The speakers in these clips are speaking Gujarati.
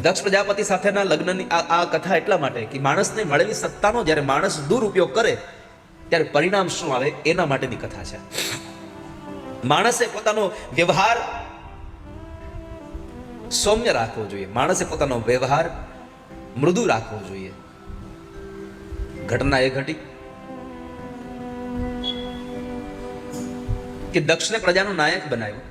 દક્ષ પ્રજાપતિ સાથેના લગ્નની આ કથા એટલા માટે કે માણસને મળેલી સત્તાનો જ્યારે માણસ દુરુપયોગ કરે ત્યારે પરિણામ શું આવે એના માટેની કથા છે. માણસે પોતાનો વ્યવહાર સૌમ્ય રાખવો જોઈએ, માણસે પોતાનો વ્યવહાર મૃદુ રાખવો જોઈએ. ઘટના એ ઘટી કે દક્ષને પ્રજાનો નાયક બનાવ્યો.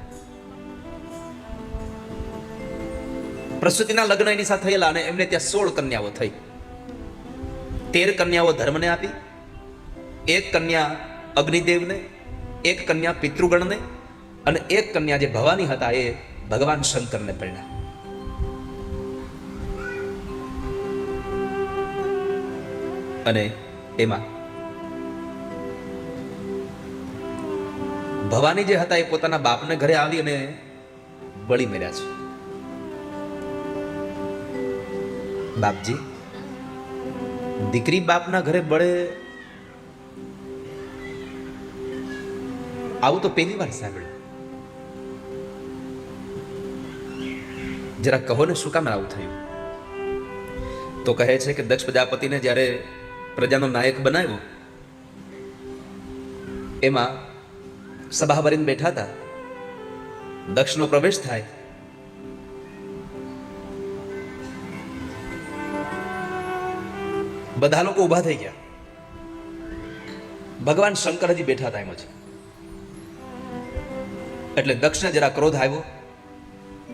પ્રસૂતિના લગ્ન એની સાથે થયેલા અને એમને ત્યાં 16 કન્યાઓ થઈ. 13 કન્યાઓ ધર્મને આપી, 1 કન્યા અગ્નિદેવને, 1 કન્યા પિતૃગણને અને 1 કન્યા જે ભવાની હતા એ ભગવાન શંકરને પરણ્યા. અને એમાં ભવાની જે હતા એ પોતાના બાપને ઘરે આવી અને બળી મર્યા છે. બાપજી, દીકરી બાપના ઘરે બળે આવું તો પહેલી વાર સાંભળ્યું. જરા કહો ને શું કામ આવું થયું? તો કહે છે કે દક્ષ પ્રજાપતિને જ્યારે પ્રજાનો નાયક બનાવ્યો એમાં સભા ભરીને બેઠા હતા. દક્ષનો પ્રવેશ થાય, બધા લોકો ઊભા થઈ ગયા. ભગવાન શંકર હજી બેઠા હતા એમ જ. એટલે દક્ષને જરા ક્રોધ આવ્યો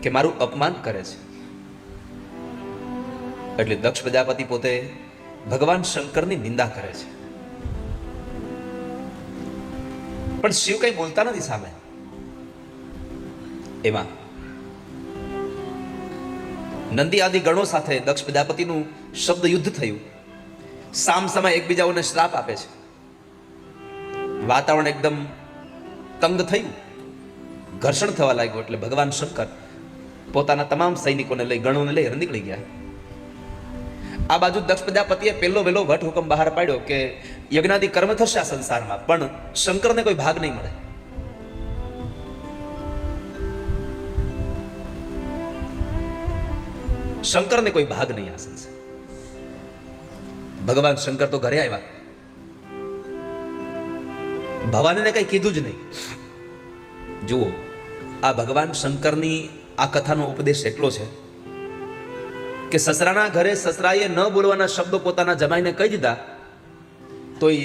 કે મારું અપમાન કરે છે. એટલે દક્ષ પ્રજાપતિ પોતે ભગવાન શંકરની નિંદા કરે છે. પણ શિવ કઈ બોલતા નથી સામે. એમાં નંદી આદિ ગણો સાથે દક્ષ પ્રજાપતિનું શબ્દ યુદ્ધ થયું. સામ સમય એકબીજાઓને શ્રાપ આપે છે. વાતાવરણ એકદમ તંગ થયું, ઘર્ષણ થવા લાગ્યું. એટલે ભગવાન શંકર પોતાના તમામ સૈનિકોને લઈ, ગણોને લઈ નીકળી ગયા. આ બાજુ દક્ષ પ્રજાપતિએ પહેલો વહેલો વટ હુકમ બહાર પાડ્યો કે યજ્ઞાદિ કર્મ થશે આ સંસારમાં, પણ શંકરને કોઈ ભાગ નહીં મળે. શંકરને કોઈ ભાગ નહીં આ સંસાર. ભગવાન શંકર તો ઘરે આવ્યા, ભવાનીને કઈ કીધું જ નહીં. જુઓ, આ ભગવાન શંકરની આ કથાનો ઉપદેશ એટલો છે કે સસરાના ઘરે સસરાએ ન બોલવાના શબ્દો પોતાના જમાઈને કહી દીધા તો એ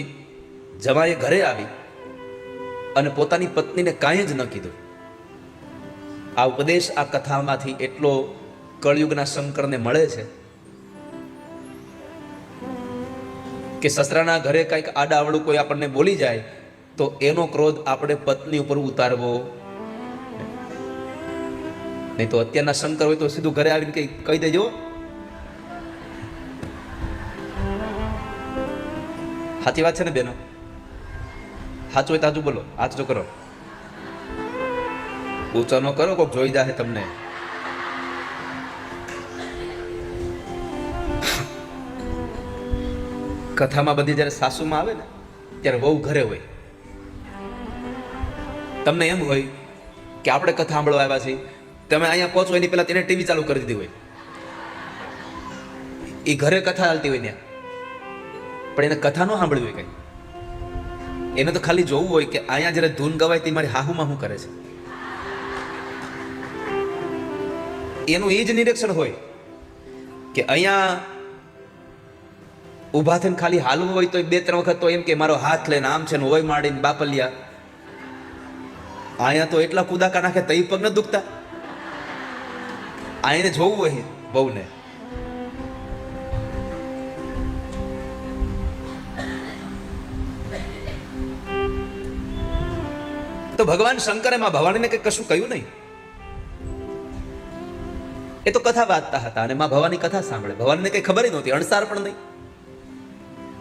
જમાઈએ ઘરે આવી અને પોતાની પત્નીને કાંઈ જ ન કીધું. આ ઉપદેશ આ કથામાંથી એટલો કળયુગના શંકરને મળે છે કે સસરાના ઘરે કંઈક આડાવડું કોઈ આપણને બોલી જાય તો એનો ક્રોધ આપણે પત્ની ઉપર ઉતારવો નહીં. તો અત્યારના શંકર હોય તો સીધું ઘરે આવીને કઈ કહી દેજો. સાચી વાત છે ને બેનો? સાચું હોય તો હાચું બોલો, હાથ જો કરો, ઊંચો ન કરો, કોઈક જોઈ જાય તમને. કથામાં બધી જયારે સાસુમાં આવે ને ત્યારે વહુ ઘરે હોય. તમને એમ હોય કે આપણે કથા સાંભળવા આવ્યા છીએ, તમે અહીંયા પહોંચો એની પહેલા તેને ટીવી ચાલુ કરી દીધી હોય. એ ઘરે કથા ચાલતી હોય ત્યાં, પણ એને કથા ન સાંભળવી હોય કઈ. એને તો ખાલી જોવું હોય કે અહીંયા જયારે ધૂન ગવાય તે મારી હાહુમાં શું કરે છે. એનું એ જ નિરીક્ષણ હોય કે અહીંયા ઊભા થઈને ખાલી હાલવું હોય તો 2-3 વખત તો એમ કે મારો હાથ લઈને આમ છે ને હોય માંડીને બાપલિયા. અહીંયા તો એટલા કુદાકા નાખે તઈ પગ ન દુખતા. આને જોવું હોય બહુને. તો ભગવાન શંકરે માં ભવાનીને કઈ કશું કહ્યું નહીં. એ તો કથા વાંચતા હતા અને માં ભવાની કથા સાંભળે. ભવાનીને કઈ ખબર નહોતી, અણસાર પણ નહીં.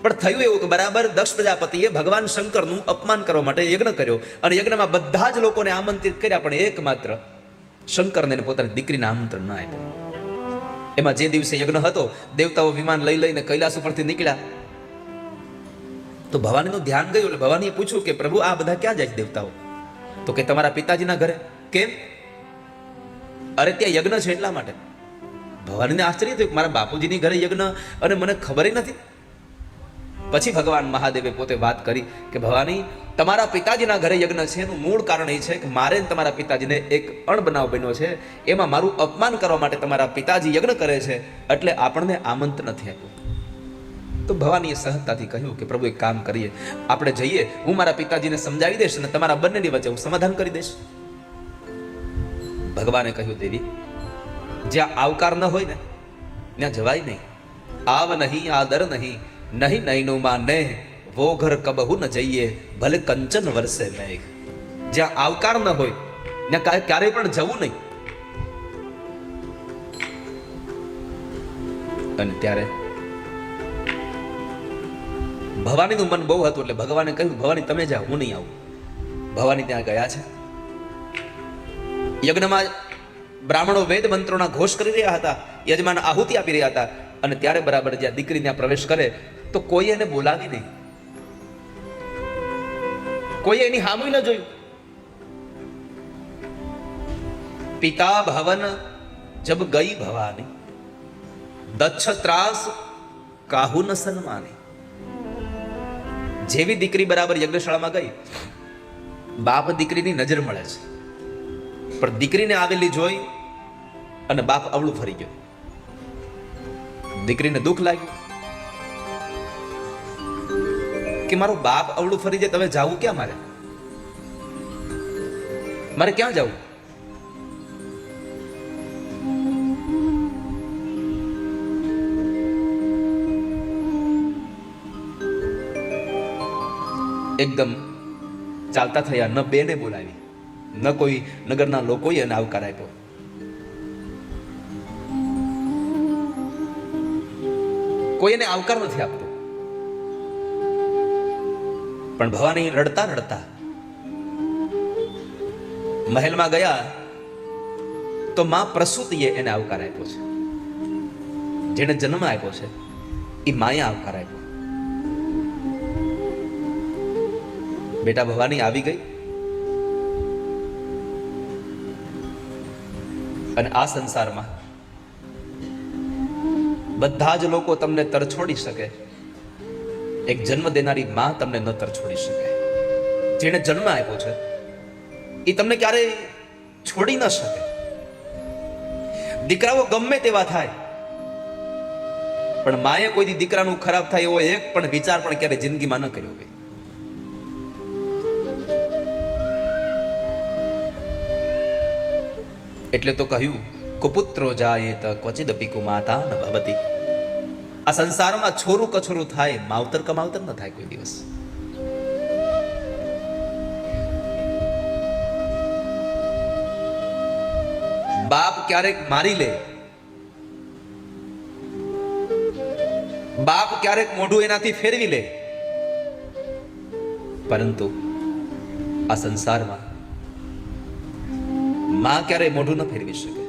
પણ થયું એવું કે બરાબર દક્ષ પ્રજાપતિએ ભગવાન શંકરનું અપમાન કરવા માટે યજ્ઞ કર્યો અને યજ્ઞમાં બધા જ લોકોને આમંત્રિત કર્યા, પણ એકમાત્ર શંકરને પોતાની દીકરીને આમંત્રણ ન આપ્યું. એમાં જે દિવસે યજ્ઞ હતો, દેવતાઓ વિમાન લઈ લઈને કૈલાસ ઉપરથી નીકળ્યા. તો ભવાનીનું ધ્યાન ગયું એટલે ભવાનીએ પૂછ્યું કે પ્રભુ આ બધા ક્યાં જાય છે દેવતાઓ? તો કે તમારા પિતાજીના ઘરે. કેમ? અરે ત્યાં યજ્ઞ છે એટલા માટે. ભવાનીને આશ્ચર્ય થયું કે મારા બાપુજીની ઘરે યજ્ઞ અને મને ખબર નથી. પછી ભગવાન મહાદેવે પોતે વાત કરી કે ભવાની, તમારા પિતાજીના ઘરે યજ્ઞ છે એનું મૂળ કારણ એ છે કે મારે તમારા પિતાજીને એક અણબનાવ બન્યો છે, એમાં મારું અપમાન કરવા માટે તમારા પિતાજી યજ્ઞ કરે છે, એટલે આપણને આમંત્રણ નથી આપ્યું. તો ભવાનીએ સહજતાથી કહ્યું કે પ્રભુ એક કામ કરીએ, આપણે જઈએ, હું મારા પિતાજીને સમજાવી દઈશ અને તમારા બંનેની વચ્ચે હું સમાધાન કરી દઈશ. ભગવાને કહ્યું, દેવી, જ્યાં આવકાર ન હોય ને ત્યાં જવાય નહીં. આવ નહીં આદર નહીં, નહીં નૈનું માં ને વો ઘર કબહુ ન જઈએ, ભલે કંચન વરસે મેઘ. જ્યાં આવકાર ન હોય ત્યાં ક્યારેય પણ જવું નહીં. અને ત્યારે ભવાનીનું મન બહુ હતું એટલે ભગવાને કહ્યું, ભવાની તમે જાઓ, હું નહીં આવું. ભવાની ત્યાં ગયા છે. યજ્ઞમાં બ્રાહ્મણો વેદ મંત્રોના ઘોષ કરી રહ્યા હતા, યજમાન આહુતિ આપી રહ્યા હતા, અને ત્યારે બરાબર જ્યાં દીકરી ત્યાં પ્રવેશ કરે તો કોઈ એને બોલાવી નહીં, કોઈ એની હામું ન જોયું. પિતા ભવન જબ ગઈ ભવાની, દચ્છ ત્રાસ કાહુ ન સન્માની. જેવી દીકરી બરાબર યજ્ઞશાળામાં ગઈ, બાપ દીકરીની નજર મળે છે, પણ દીકરીને આવેલી જોઈ અને બાપ અવળું ફરી ગયો. દીકરીને દુઃખ લાગ્યું કે મારો બાપ અવળું ફરી જાય, તમે જાવું ક્યાં? મારે ક્યાં જવું? એકદમ ચાલતા થયા, ન બેને બોલાવી, ન કોઈ નગરના લોકોએ એને આવકાર આપ્યો. કોઈ એને આવકાર નથી આપતો. પણ ભવાની રડતા રડતા મહેલમાં ગયા તો માં પ્રસૂતિએ એને આવકાર આપ્યો છે. જેને જન્મ આપ્યો છે એ માએ આવકાર આપ્યો. બેટા ભવાની આવી ગઈ અને આ સંસારમાં બધા જ લોકો તમને તરછોડી શકે, એક જન્મ દેનારી માં તમને ન તરછોડી શકે. જેને જન્મ આપ્યો છે એ તમને ક્યારેય છોડી ન શકે. દીકરાઓ ગમે તેવા થાય, પણ માએ કોઈ દીકરાનું ખરાબ થાય એવો એક પણ વિચાર પણ ક્યારે જિંદગીમાં ન કર્યો હોય. એટલે તો કહ્યું, કુપુત્રો જાયેત ક્વચિદપી કુમાતા ન ભવતિ. આ સંસારમાં છોરું કછોરું થાય, માવતર કમાવતર ન થાય કોઈ દિવસ. બાપ ક્યારેક મારી લે, બાપ ક્યારેક મોઢું એનાથી ફેરવી લે, પરંતુ આ સંસારમાં માં ક્યારેય મોઢું ન ફેરવી શકે.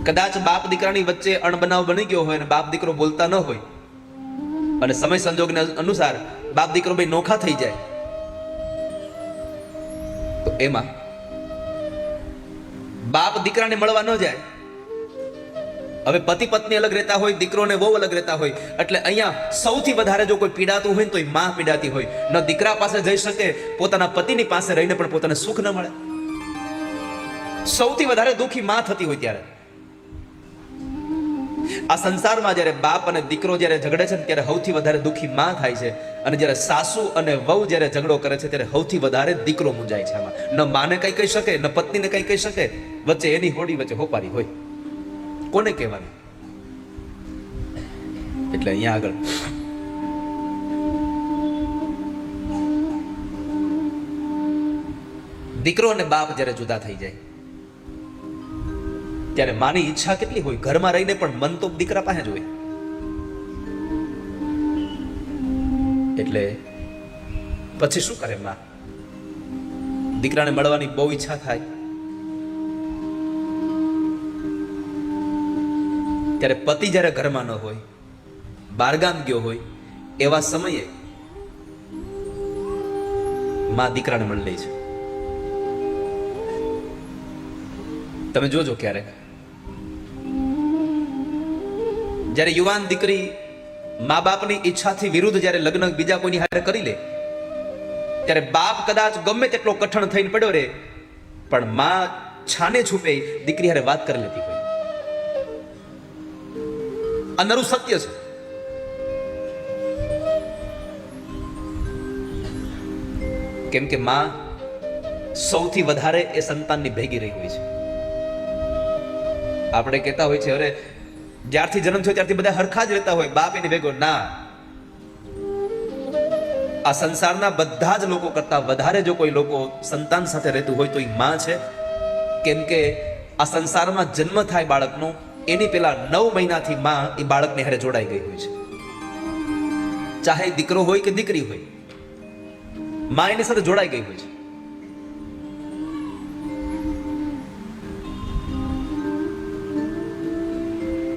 કદાચ બાપ દીકરાની વચ્ચે અણબનાવ બની ગયો હોય અને બાપ દીકરો બોલતા ન હોય અને સમય સંજોગને અનુસાર બાપ દીકરો બે નોખા થઈ જાય, તો એમાં બાપ દીકરાને મળવા ન જાય. હવે પતિ પત્ની અલગ રહેતા હોય, દીકરો ને વહુ અલગ રહેતા હોય, એટલે અહીંયા સૌથી વધારે જો કોઈ પીડાતું હોય તો એ માં પીડાતી હોય. ન દીકરા પાસે જઈ શકે, પોતાના પતિની પાસે રહીને પણ પોતાને સુખ ન મળે. સૌથી વધારે દુઃખી માં થતી હોય ત્યારે. આ સંસારમાં જ્યારે બાપ અને દીકરો જ્યારે ઝઘડે છે ત્યારે સૌથી વધારે દુઃખી માં થાય છે, અને જ્યારે સાસુ અને વહુ જ્યારે ઝઘડો કરે છે ત્યારે સૌથી વધારે દીકરો મૂંઝાય છે. આમાં ન માને કઈ કહી શકે, ન પત્નીને કઈ કહી શકે, વચ્ચે એની હોડી વચ્ચે હોપારી હોય, કોને કહેવાનું? એટલે અહીંયા આગળ દીકરો અને બાપ જ્યારે જુદા થઈ જાય ત્યારે માની ઈચ્છા કેટલી હોય, ઘરમાં રહીને પણ મન તો દીકરા પાસે જ હોય. એટલે પછી શું કરે માં? દીકરાને મળવાની બહુ ઈચ્છા થાય, ત્યારે પતિ જ્યારે ઘરમાં ન હોય, બહારગામ ગયો હોય, એવા સમયે માં દીકરાને મળી લે છે. તમે જોજો ક્યારેક જ્યારે યુવાન દીકરી મા બાપની ઈચ્છાથી વિરુદ્ધ જ્યારે લગ્ન બીજા કોઈની હારે કરી લે, ત્યારે બાપ કદાચ ગમે તેટલો કઠણ થઈને પડ્યો રે, પણ માં છાને છૂપે દીકરી હારે વાત કરી લેતી હોય. આ નરું સત્ય છે. કેમ કે માં સૌથી વધારે એ સંતાનની ભેગી રહી હોય છે. આપણે કહેતા હોય છે, અરે જ્યારથી જન્મ થયો ત્યારથી બધા હરખા જ રહેતા હોય, બાપ એની ભેગો ના. આ સંસારના બધા જ લોકો કરતા વધારે જો કોઈ લોકો સંતાન સાથે રહેતું હોય તો એ માં છે. કેમ કે આ સંસારમાં જન્મ થાય બાળકનો એની પેલા 9 મહિનાથી માં એ બાળકની હારે જોડાઈ ગઈ હોય છે. ચાહે દીકરો હોય કે દીકરી હોય, માં એની સાથે જોડાઈ ગઈ હોય છે.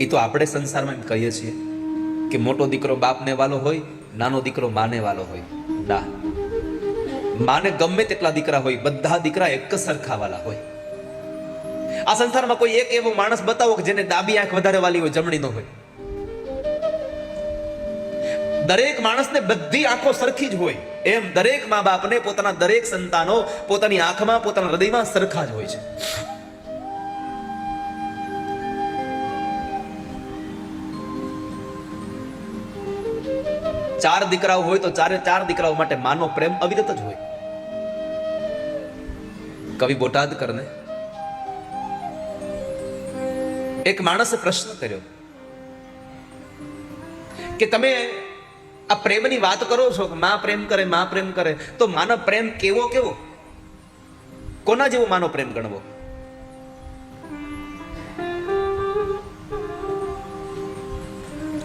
એ તો આપણે સંસારમાં એમ કહીએ છીએ કે મોટો દીકરો બાપને વાલો હોય, નાનો દીકરો માને વાલો હોય. ના, માને ગમે તેટલા દીકરા હોય, બધા દીકરા એક જ સરખા વાલા હોય. આ સંસારમાં કોઈ એક એવો માણસ બતાવો કે જેને ડાબી આંખ વધારે વાલી હોય, જમણી ન હોય. દરેક માણસને બધી આંખો સરખી જ હોય. એમ દરેક મા બાપને પોતાના દરેક સંતાનો પોતાની આંખમાં, પોતાના હૃદયમાં સરખા જ હોય છે. ચાર દીકરાઓ હોય તો ચારે ચાર દીકરાઓ માટે માનો પ્રેમ અવિરત જ હોય. કવિ બોટાદકરને એક માણસે પ્રશ્ન કર્યો કે તમે આ પ્રેમની વાત કરો છો કે માં પ્રેમ કરે, માં પ્રેમ કરે, તો માનો પ્રેમ કેવો કેવો, કોના જેવો માનો પ્રેમ ગણવો?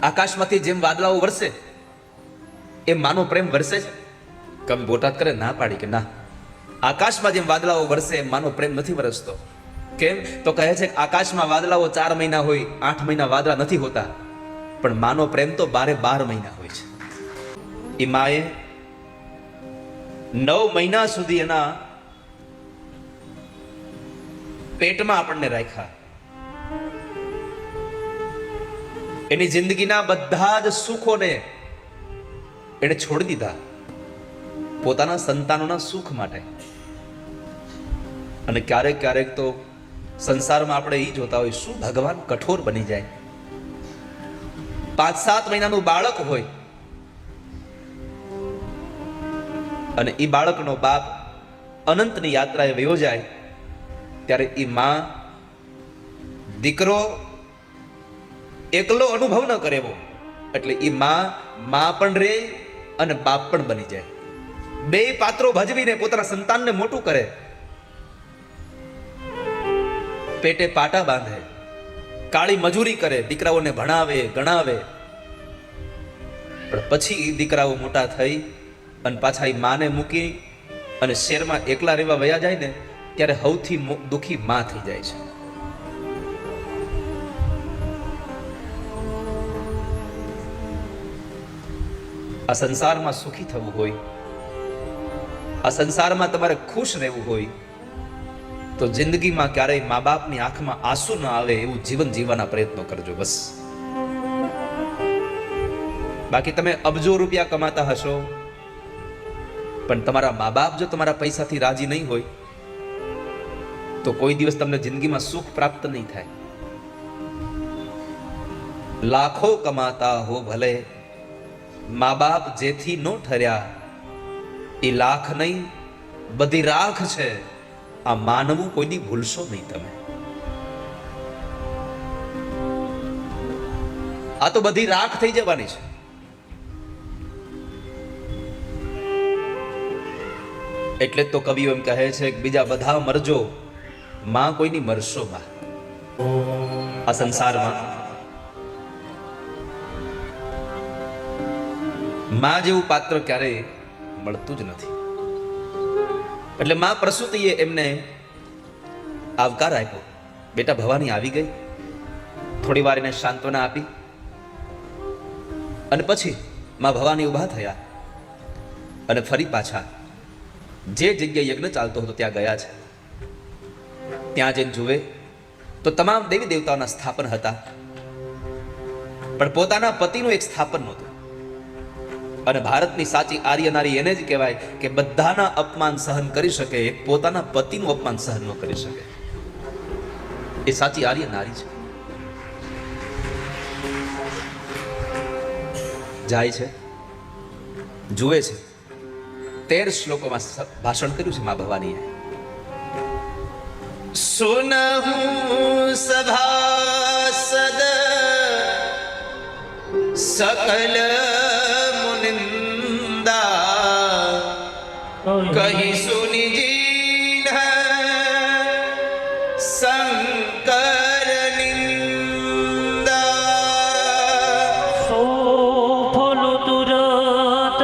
આકાશમાંથી જેમ વાદળાઓ વરસે એ માનો પ્રેમ વરસે છે? કવિ બોટાદકરે ના પાડી કે ના, આકાશમાં જેમ વાદળાઓ વરસે એમ માનો પ્રેમ નથી વરસતો. કેમ? તો કહે છે કે આકાશમાં વાદળાઓ 4 મહિના હોય, 8 મહિના વાદળા નથી હોતા, પણ માનો પ્રેમ તો 12 મહિના હોય છે. એ માએ 9 મહિના સુધી એના પેટમાં આપણને રાખ્યા. એની જિંદગીના બધા જ સુખોને એને છોડી દીધા પોતાના સંતાનોના સુખ માટે. અને ક્યારેક ક્યારેક તો સંસારમાં આપણે એ જોતા હોય, શું ભગવાન કઠોર બની જાય. 5-7 મહિનાનું બાળક હોય અને એ બાળકનો બાપ અનંતની યાત્રાએ વયો જાય, ત્યારે એ માં દીકરો એકલો અનુભવ ન કરે એવો, એટલે એ માં પણ રહે અને બાપ પણ બની જાય. 2 પાત્રો ભજવીને પોતાના સંતાનને મોટું કરે, પેટે પાટા બાંધે, કાળી મજૂરી કરે, દીકરાઓને ભણાવે, ગણાવે. પણ પછી દીકરાઓ મોટા થઈ અને પાછા એ માને મૂકી અને શહેરમાં એકલા રહેવા વયા જાય ને, ત્યારે સૌથી દુખી માં થઈ જાય છે. આ સંસારમાં સુખી થવું હોય, આ સંસારમાં તમારે ખુશ રહેવું હોય, તો જિંદગીમાં ક્યારેય મા બાપની આંખમાં આંસુ ન આવે એવું જીવન જીવવાના પ્રયત્નો કરજો બસ. બાકી તમે અબજો રૂપિયા કમાતા હશો, પણ તમારા મા બાપ જો તમારા પૈસાથી રાજી નહીં હોય તો કોઈ દિવસ તમને જિંદગીમાં સુખ પ્રાપ્ત નહીં થાય. લાખો કમાતા હો ભલે, મા બાપ જેથી નો ઠર્યા, એ લાખ નહીં બધી રાખ છે, આ માનવું કોઈની ભૂલશો નહીં તમે. આ તો બધી રાખ થઈ જવાની છે. એટલે તો કવિઓ એમ કહે છે કે બીજા બધા મરજો, માં કોઈની મરશો માં. આ સંસારમાં માં જેવું પાત્ર ક્યારેય મળતું જ નથી. એટલે માં પ્રસૂતિએ એમને આવકાર આપ્યો, બેટા ભવાની આવી ગઈ. થોડી વાર એને સાંત્વના આપી અને પછી માં ભવાની ઊભા થયા અને ફરી પાછા જે જગ્યાએ યજ્ઞ ચાલતો હતો ત્યાં ગયા છે. ત્યાં જઈને જુએ તો તમામ દેવી દેવતાઓના સ્થાપન હતા, પણ પોતાના પતિનું એક સ્થાપન નહોતું. અને ભારતની સાચી આર્ય નારી એને જ કહેવાય કે બધાના અપમાન સહન કરી શકે, એક પોતાના પતિનું અપમાન સહન ન કરી શકે. એ સાચી આર્ય નારી છે. જાય છે, જુએ છે. 13 શ્લોકોમાં ભાષણ કર્યું છે મા ભવાનીએ. સુનહુ સભાસદ સકલ મુનિંદા કહી સુની જીન શંકર નિંદા. સો ફલ તુરત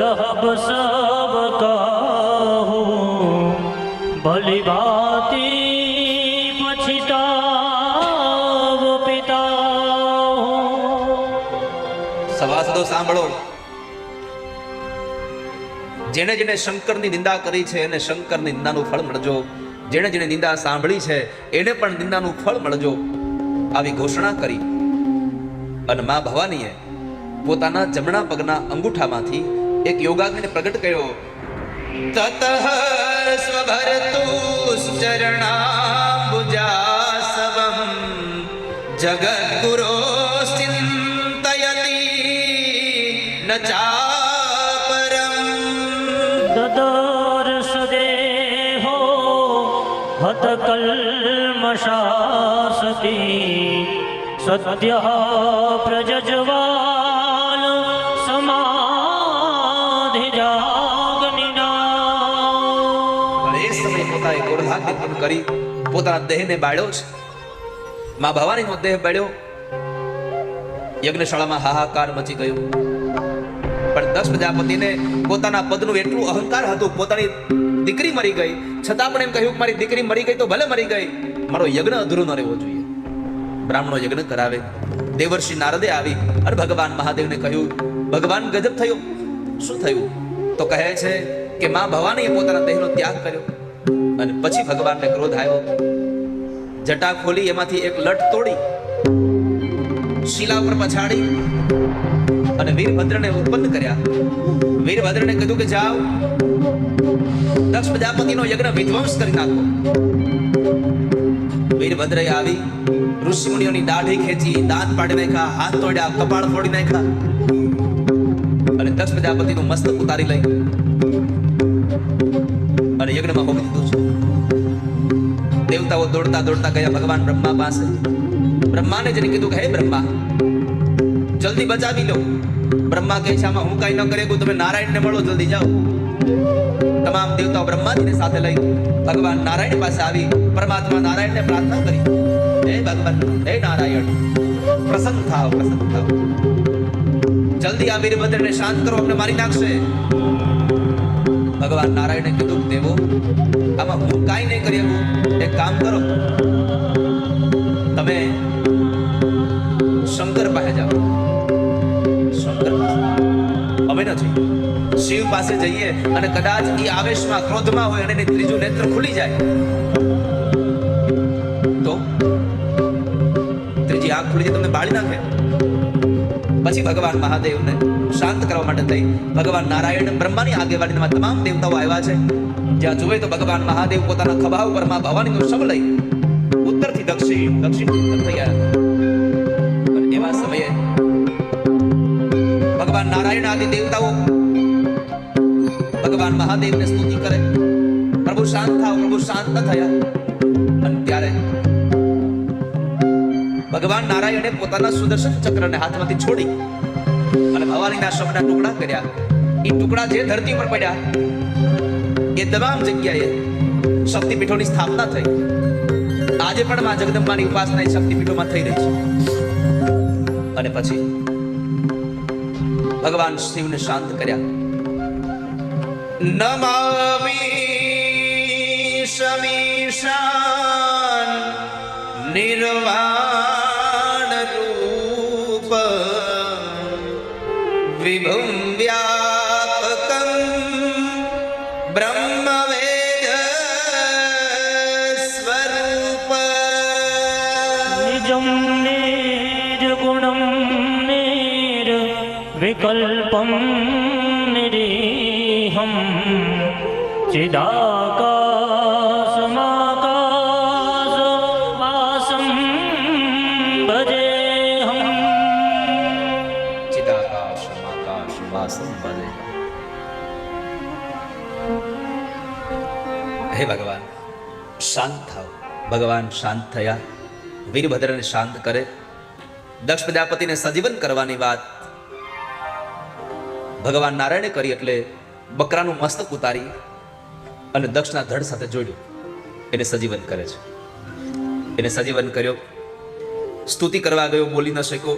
લહબ સબ કહું ભલી ભાતી પછીતાવ પિતા. સભાસદો સાંભળો, જેણે જેણે શંકરની નિંદા કરી છે એને શંકરની નિંદાનું ફળ મળજો. જેણે જેણે નિંદા સાંભળી છે એને પણ નિંદાનું ફળ મળજો. આવી ઘોષણા કરી અને મા ભવાનીએ પોતાના જમણા પગના અંગૂઠામાંથી એક યોગાગ્નિને પ્રગટ કર્યો. તતઃ સ્વભરતુશ્ચરણાંબુજાસવં જગદ્ગુરો ચિંતયતિ ન ચાપરમ. દદર્શ દેહો હત કલ્મષાસતી સત્ય પ્રજજવાલ સમાધિ જાગનિના. એ સમયે પોતાએ ગોરધાગ્નિ પૂર્ણ કરી પોતાના દેહને બાળ્યો છે. મા ભવાનીનો દેહ બાળ્યો. યજ્ઞશાળામાં હાહાકાર મચી ગયો. પણ દક્ષ પ્રજાપતિને પોતાના પદનું એટલું અહંકાર હતું. પોતાની દીકરી મરી ગઈ છતાં પણ એમ કહ્યું કે મારી દીકરી મરી ગઈ તો ભલે મરી ગઈ, મારો યજ્ઞ અધૂરો ન રહેવો જોઈએ. બ્રાહ્મણો યજ્ઞ કરાવે. દેવર્ષિ નારદે આવી અને ભગવાન મહાદેવને કહ્યું, ભગવાન ગજબ થયો. શું થયું? તો કહે છે કે મા ભવાનીએ પોતાના દેહનો ત્યાગ કર્યો અને પછી ભગવાનને ક્રોધ આવ્યો. જટા ખોલી એમાંથી એક લટ તોડી શિલા ઉપર પછાડી અને વીરભદ્રને ઉત્પન્ન કર્યા. વીરભદ્રને કીધું કે જાઓ દક્ષ પ્રજાપતિનો યજ્ઞ વિધ્વંસ કરી નાખો. વીરભદ્રએ આવી ઋષિ મુનિઓની દાઢી ખેંચી, દાંત પાડી નાખ્યા, હાથ તોડ્યા, કપાળ ફોડી નાખ્યા અને દક્ષ પ્રજાપતિનું મસ્તક ઉતારી લઈ અને યજ્ઞમાં હોમી દીધું છે. દેવતાઓ દોડતા દોડતા ગયા ભગવાન બ્રહ્મા પાસે. બ્રહ્માને જેને કીધું કે હે બ્રહ્મા, જલ્દી બચાવી લો. બ્રહ્મા કહે છે આમાં હું કઈ ન કરી શકું, તમે નારાયણને મળો, જલ્દી જાઓ. તમામ દેવતાઓ બ્રહ્માજીને સાથે લઈ ભગવાન નારાયણ પાસે આવી પરમાત્મા નારાયણને પ્રાર્થના કરી, હે ભગવાન, હે નારાયણ, પ્રસન્ન થાઓ, પ્રસન્ન થાઓ. જલ્દી આ વીરભદ્રને શાંત કરો, અમને મારી નાખશે. ભગવાન નારાયણે કીધું, દેવો આમાં હું કાંઈ નહીં કરી શકું. એક કામ કરો, તમે શંકર પાસે જાઓ. શંકર અમે નથી, શિવ પાસે જઈએ અને કદાચ એ આવેશમાં ક્રોધમાં હોય અને ત્રીજું નેત્ર ખુલી જાય તો ત્રીજી આંખ ખુલી જાય, તમને બાળી નાખે. પછી ભગવાન મહાદેવને શાંત કરવા માટે થઈ ભગવાન નારાયણ બ્રહ્માની આગેવાનીમાં તમામ દેવતાઓ આવ્યા છે. જ્યાં જોવે તો ભગવાન મહાદેવ પોતાના ખભા ઉપર માં ભવાનીનું શવ લઈ ઉત્તરથી દક્ષિણ થઈ ગયા. અને એવા સમયે ભગવાન નારાયણ આદિ દેવતાઓ ભગવાન મહાદેવને સ્તુતિ કરે, પ્રભુ શાંત થાઓ, પ્રભુ શાંત ન થયા. અને ત્યારે ભગવાન નારાયણે પોતાના સુદર્શન ચક્રને હાથમાંથી છોડી અને ભવાનીના શવના ટુકડા કર્યા. એ ટુકડા જે ધરતી પર પડ્યા એ તમામ જગ્યાએ શક્તિપીઠોની સ્થાપના થઈ. આજે પણ માં જગદંબાની ઉપાસના એ શક્તિપીઠોમાં થઈ રહી છે. અને પછી ભગવાન શિવને શાંત કર્યા. નમામિ શમીશાન નિર્વાણ રૂપ વિભુમ વ્યાપકમ બ્રહ્મ વેદ સ્વરૂપ. નિત્યમ નિર્ગુણમ નિર્વિકલ્પમ નિરીહમ ચિદાકાશમાકાશવાસમ ભજેહમ. ચિદાકાશમાકાશવાસમ ભજે. હે ભગવાન, શાંત થાવ. ભગવાન શાંત થયા, વીરભદ્રને શાંત કરે. દક્ષ પ્રજાપતિને સજીવન કરવાની વાત ભગવાન નારાયણે કરી, એટલે બકરાનું મસ્તક ઉતારી અને દક્ષના ધડ સાથે જોડ્યું. એને સજીવન કરે છે. એને સજીવન કર્યો. સ્તુતિ કરવા ગયો, બોલી ન શક્યો,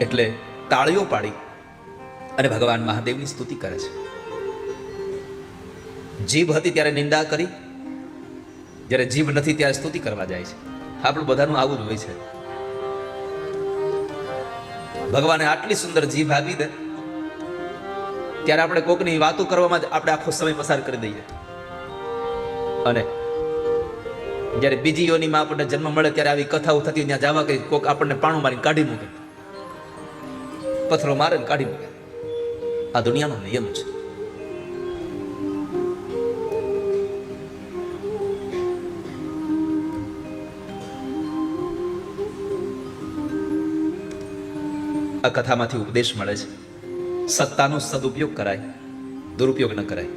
એટલે તાળીઓ પાડી અને ભગવાન મહાદેવની સ્તુતિ કરે છે. જીભ હતી ત્યારે નિંદા કરી, જ્યારે જીભ નથી ત્યારે સ્તુતિ કરવા જાય છે. આપણું બધાનું આવું જ હોય છે. ભગવાને આટલી સુંદર જીભ આપી દે ત્યારે આપણે કોકની વાતો કરવામાં જ આપણે આખો સમય પસાર કરી દઈએ. અને જ્યારે બીજી યોનીમાં આપણને જન્મ મળે ત્યારે આવી કથાઓ થતી, ત્યાં જવા કઈ કોક આપણને પાણું મારીને કાઢી મૂકે, પથ્થરો મારે કાઢી મૂકે. આ દુનિયાનો નિયમ છે. આ કથામાંથી ઉપદેશ મળે છે, સત્તાનો સદુપયોગ કરાય, દુરુપયોગ ન કરાય.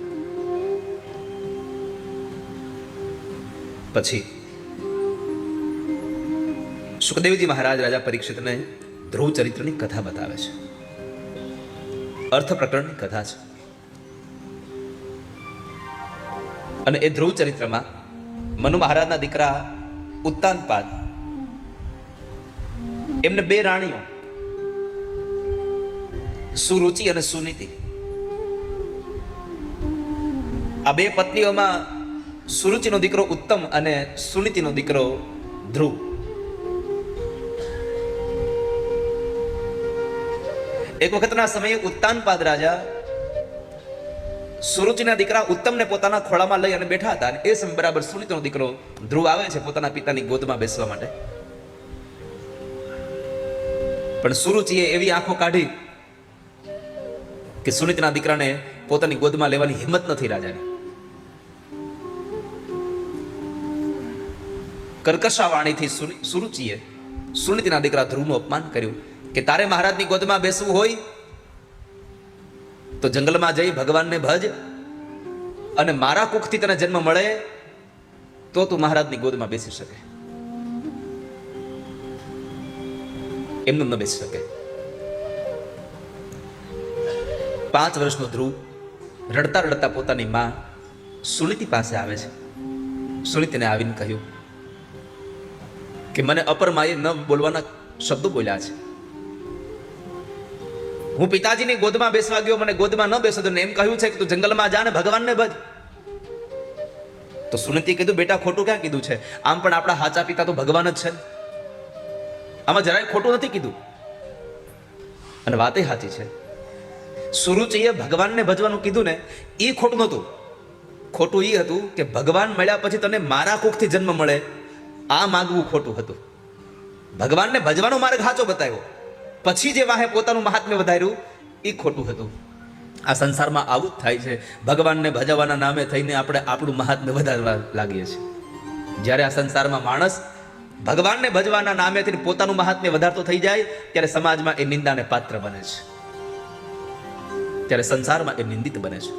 પછી સુખદેવજી મહારાજ રાજા પરીક્ષિતને ધ્રુવ ચરિત્રની કથા બતાવે છે. અર્થ પ્રકરણની કથા છે. અને એ ધ્રુવ ચરિત્રમાં મનુ મહારાજના દીકરા ઉત્તાનપાદ, એમને બે રાણીઓ સુરુચિ અને સુનીતિ. આ બે પત્નીઓમાં સુરુચિનો દીકરો ઉત્તમ અને સુનીતિનો દીકરો ધ્રુવ. એક વખતના સમયે ઉત્તાનપાદ રાજા સુરુચિના દીકરા ઉત્તમને પોતાના ખોળામાં લઈ અને બેઠા હતા. અને એ સમય બરાબર સુનીતિનો દીકરો ધ્રુવ આવે છે પોતાના પિતાની ગોદમાં બેસવા માટે. પણ સુરુચિએ એવી આંખો કાઢી કે સુનીતના દીકરાને પોતાની ગોદમાં લેવાની હિંમત નથી રાજાની. કર્કશા વાણીથી સુરુચિએ સુનીતના દીકરા ધ્રુવનું અપમાન કર્યું કે તારે મહારાજની ગોદમાં બેસવું હોય તો જંગલમાં જઈ ભગવાનને ભજ, અને મારા કુખથી તને જન્મ મળે તો તું મહારાજની ગોદમાં બેસી શકે. એમનું ન બેસી શકે. 5 વર્ષનો ધ્રુવ રડતા રડતા પોતાની માં સુનીતિ પાસે આવે છે. સુનીતિને આવીને કહ્યું કે મને અપર માએ ન બોલવાના શબ્દો બોલ્યા છે. હું પિતાજીની ગોદમાં બેસવા ગયો, મને ગોદમાં ન બેસો તો એમ કહ્યું છે કે તું જંગલમાં જા ને ભગવાનને ભજ. તો સુનીતિએ કીધું બેટા ખોટું ક્યાં કીધું છે? આમ પણ આપણા હાચા પિતા તો ભગવાન જ છે. આમાં જરાય ખોટું નથી કીધું. અને વાતે સાચી છે. સુરુચિએ ભગવાનને ભજવાનું કીધું ને, એ ખોટું નહોતું. ખોટું એ હતું કે ભગવાન મળ્યા પછી તને મારા કુખથી જન્મ મળે આ માગવું ખોટું હતું. ભગવાનને ભજવાનો માર્ગ સાચો બતાવ્યો, પછી જે વાહે પોતાનું મહાત્મ્ય વધાર્યું એ ખોટું હતું. આ સંસારમાં આવું જ થાય છે. ભગવાનને ભજવાના નામે થઈને આપણે આપણું મહાત્મ્ય વધારવા લાગીએ છીએ. જ્યારે આ સંસારમાં માણસ ભગવાનને ભજવાના નામેથી પોતાનું મહાત્મ્ય વધારતો થઈ જાય ત્યારે સમાજમાં એ નિંદાને પાત્ર બને છે, ત્યારે સંસારમાં એ નિંદિત બને છે.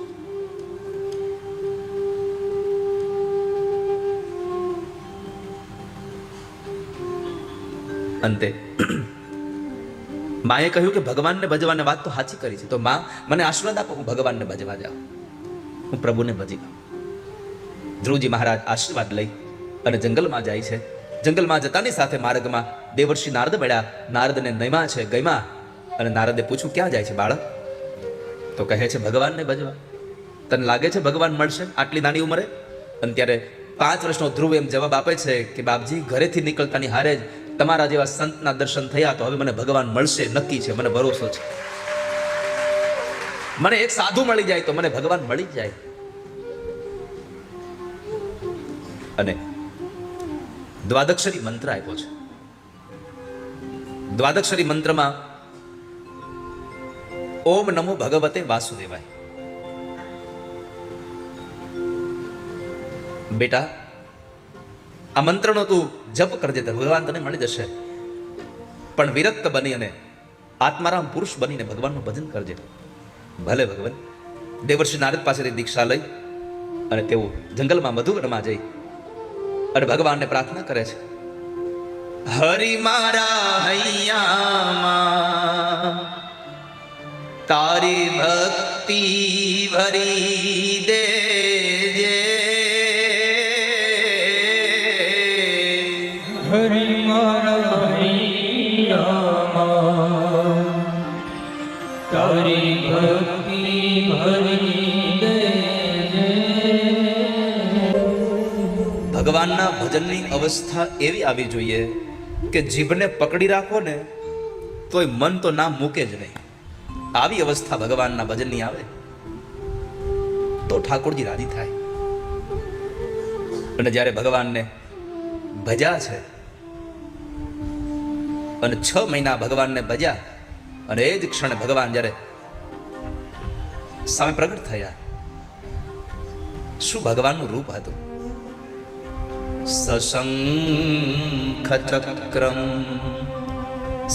અંતે માએ કહ્યું કે ભગવાનને ભજવાની વાત તો સાચી કરી છે, તો માં મને આશીર્વાદ આપો, હું ભગવાનને ભજવા જાઉં, હું પ્રભુને ભજી લઉં. ધ્રુવજી મહારાજ આશીર્વાદ લઈ અને જંગલમાં જાય છે. જંગલમાં જતાની સાથે માર્ગમાં દેવર્ષિ નારદ મળ્યા. નારદને નયમાં છે ગયમાં, અને નારદે પૂછ્યું ક્યાં જાય છે બાળક? તો કહે છે ભગવાનને ભજવા. તને લાગે છે ભગવાન મળશે આટલી નાની ઉંમરે? અને ત્યારે 5 વર્ષનો ધ્રુવ એમ જવાબ આપે છે કે બાપજી, ઘરેથી નીકળતાની હારે જ તમારા જેવા સંતના દર્શન થયા તો હવે મને ભગવાન મળશે નક્કી છે, મને ભરોસો છે. મને એક સાધુ મળી જાય તો મને ભગવાન મળી જાય. અને દ્વાદક્ષરી મંત્ર આપ્યો છે. દ્વાદક્ષરી મંત્રમાં ઓમ નમો ભગવતે વાસુદેવાય. બેટા, આ મંત્રનો તું જપ કરજે તો ભગવાન તને મળી જશે. પણ વિરક્ત બની અને આત્મારામ પુરુષ બનીને ભગવાનનું ભજન કરજે. ભલે ભગવાન. દેવર્ષિ નારદ પાસેથી દીક્ષા લઈ અને તેઓ જંગલમાં મધુવનમાં જઈ અને ભગવાનને પ્રાર્થના કરે છે. હરિ મારા હૈયામાં તારી ભક્તિ ભરી દેજે. હરિ મારા હૈયામાં તારી ભક્તિ ભરી દેજે. ભગવાનના ભજનની અવસ્થા એવી આવી જોઈએ કે જીભને પકડી રાખો ને તોય મન તો ના મૂકે જ નહીં. આવી અવસ્થા ભગવાનના ભજનની આવે તો ઠાકોરજી રાજી થાય. અને જ્યારે ભગવાનને ભજ્યા છે અને 6 મહિના ભગવાનને ભજ્યા અને એ જ ક્ષણે ભગવાન જ્યારે સામે પ્રગટ થયા, શું ભગવાનનું રૂપ હતું. સશંખ ચક્રમ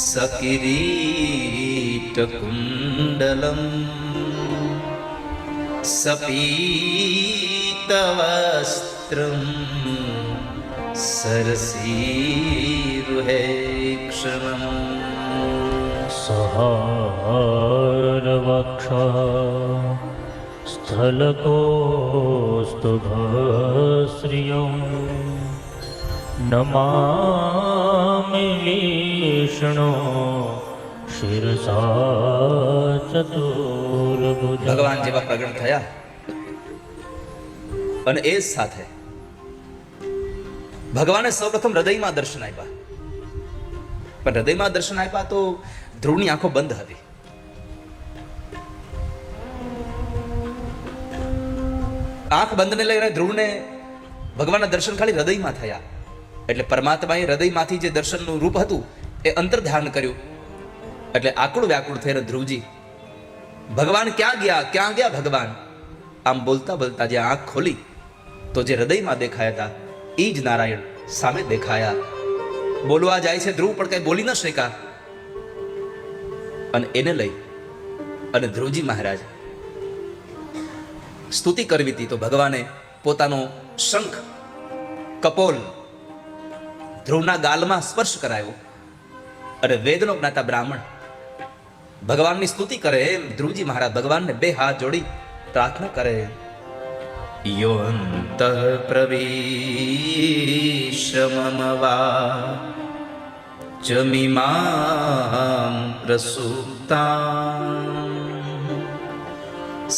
સકિરીટ કુંડલમ સપીત વસ્ત્રમ સરસીરુહેક્ષણમ સહારવક્ષ સ્થલકોસ્તુભશ્રિયં નમામિ વિષ્ણુ શિરસા ચતુર્ભુજ. ભગવાન જેવા પ્રગટ થયા અને એ જ સાથે ભગવાને સૌપ્રથમ હૃદયમાં દર્શન આપ્યા. પણ હૃદયમાં દર્શન આપ્યા તો ધ્રુવની આંખો બંધ હતી. આંખ બંધને લઈને ધ્રુવને ભગવાનના દર્શન ખાલી હૃદયમાં થયા. એટલે પરમાત્માએ હૃદયમાંથી જે દર્શનનું રૂપ હતું એ અંતર ધ્યાન કર્યું. એટલે આકુળ વ્યાકુળ થઈને ધ્રુવજી ભગવાન ક્યાં ગયા ભગવાન આમ બોલતા બોલતા જે આંખ ખોલી તો જે હૃદયમાં દેખાયા હતા એ જ નારાયણ સામે દેખાયા. બોલવા જાય છે ધ્રુવ પણ કઈ બોલી ન શક્યા. અને એને લઈ અને ધ્રુવજી મહારાજ સ્તુતિ કરવી હતી તો ભગવાને પોતાનો શંખ કપોલ ધ્રુવના ગાલમાં સ્પર્શ કરાયો અને વેદનો જ્ઞાતા બ્રાહ્મણ ભગવાનની સ્તુતિ કરે એમ ધ્રુવજી મહારાજ ભગવાનને 2 હાથ જોડી પ્રાર્થના કરે. યોઅંત પ્રવિશમમવા ચમિમાં પ્રસુપ્તાં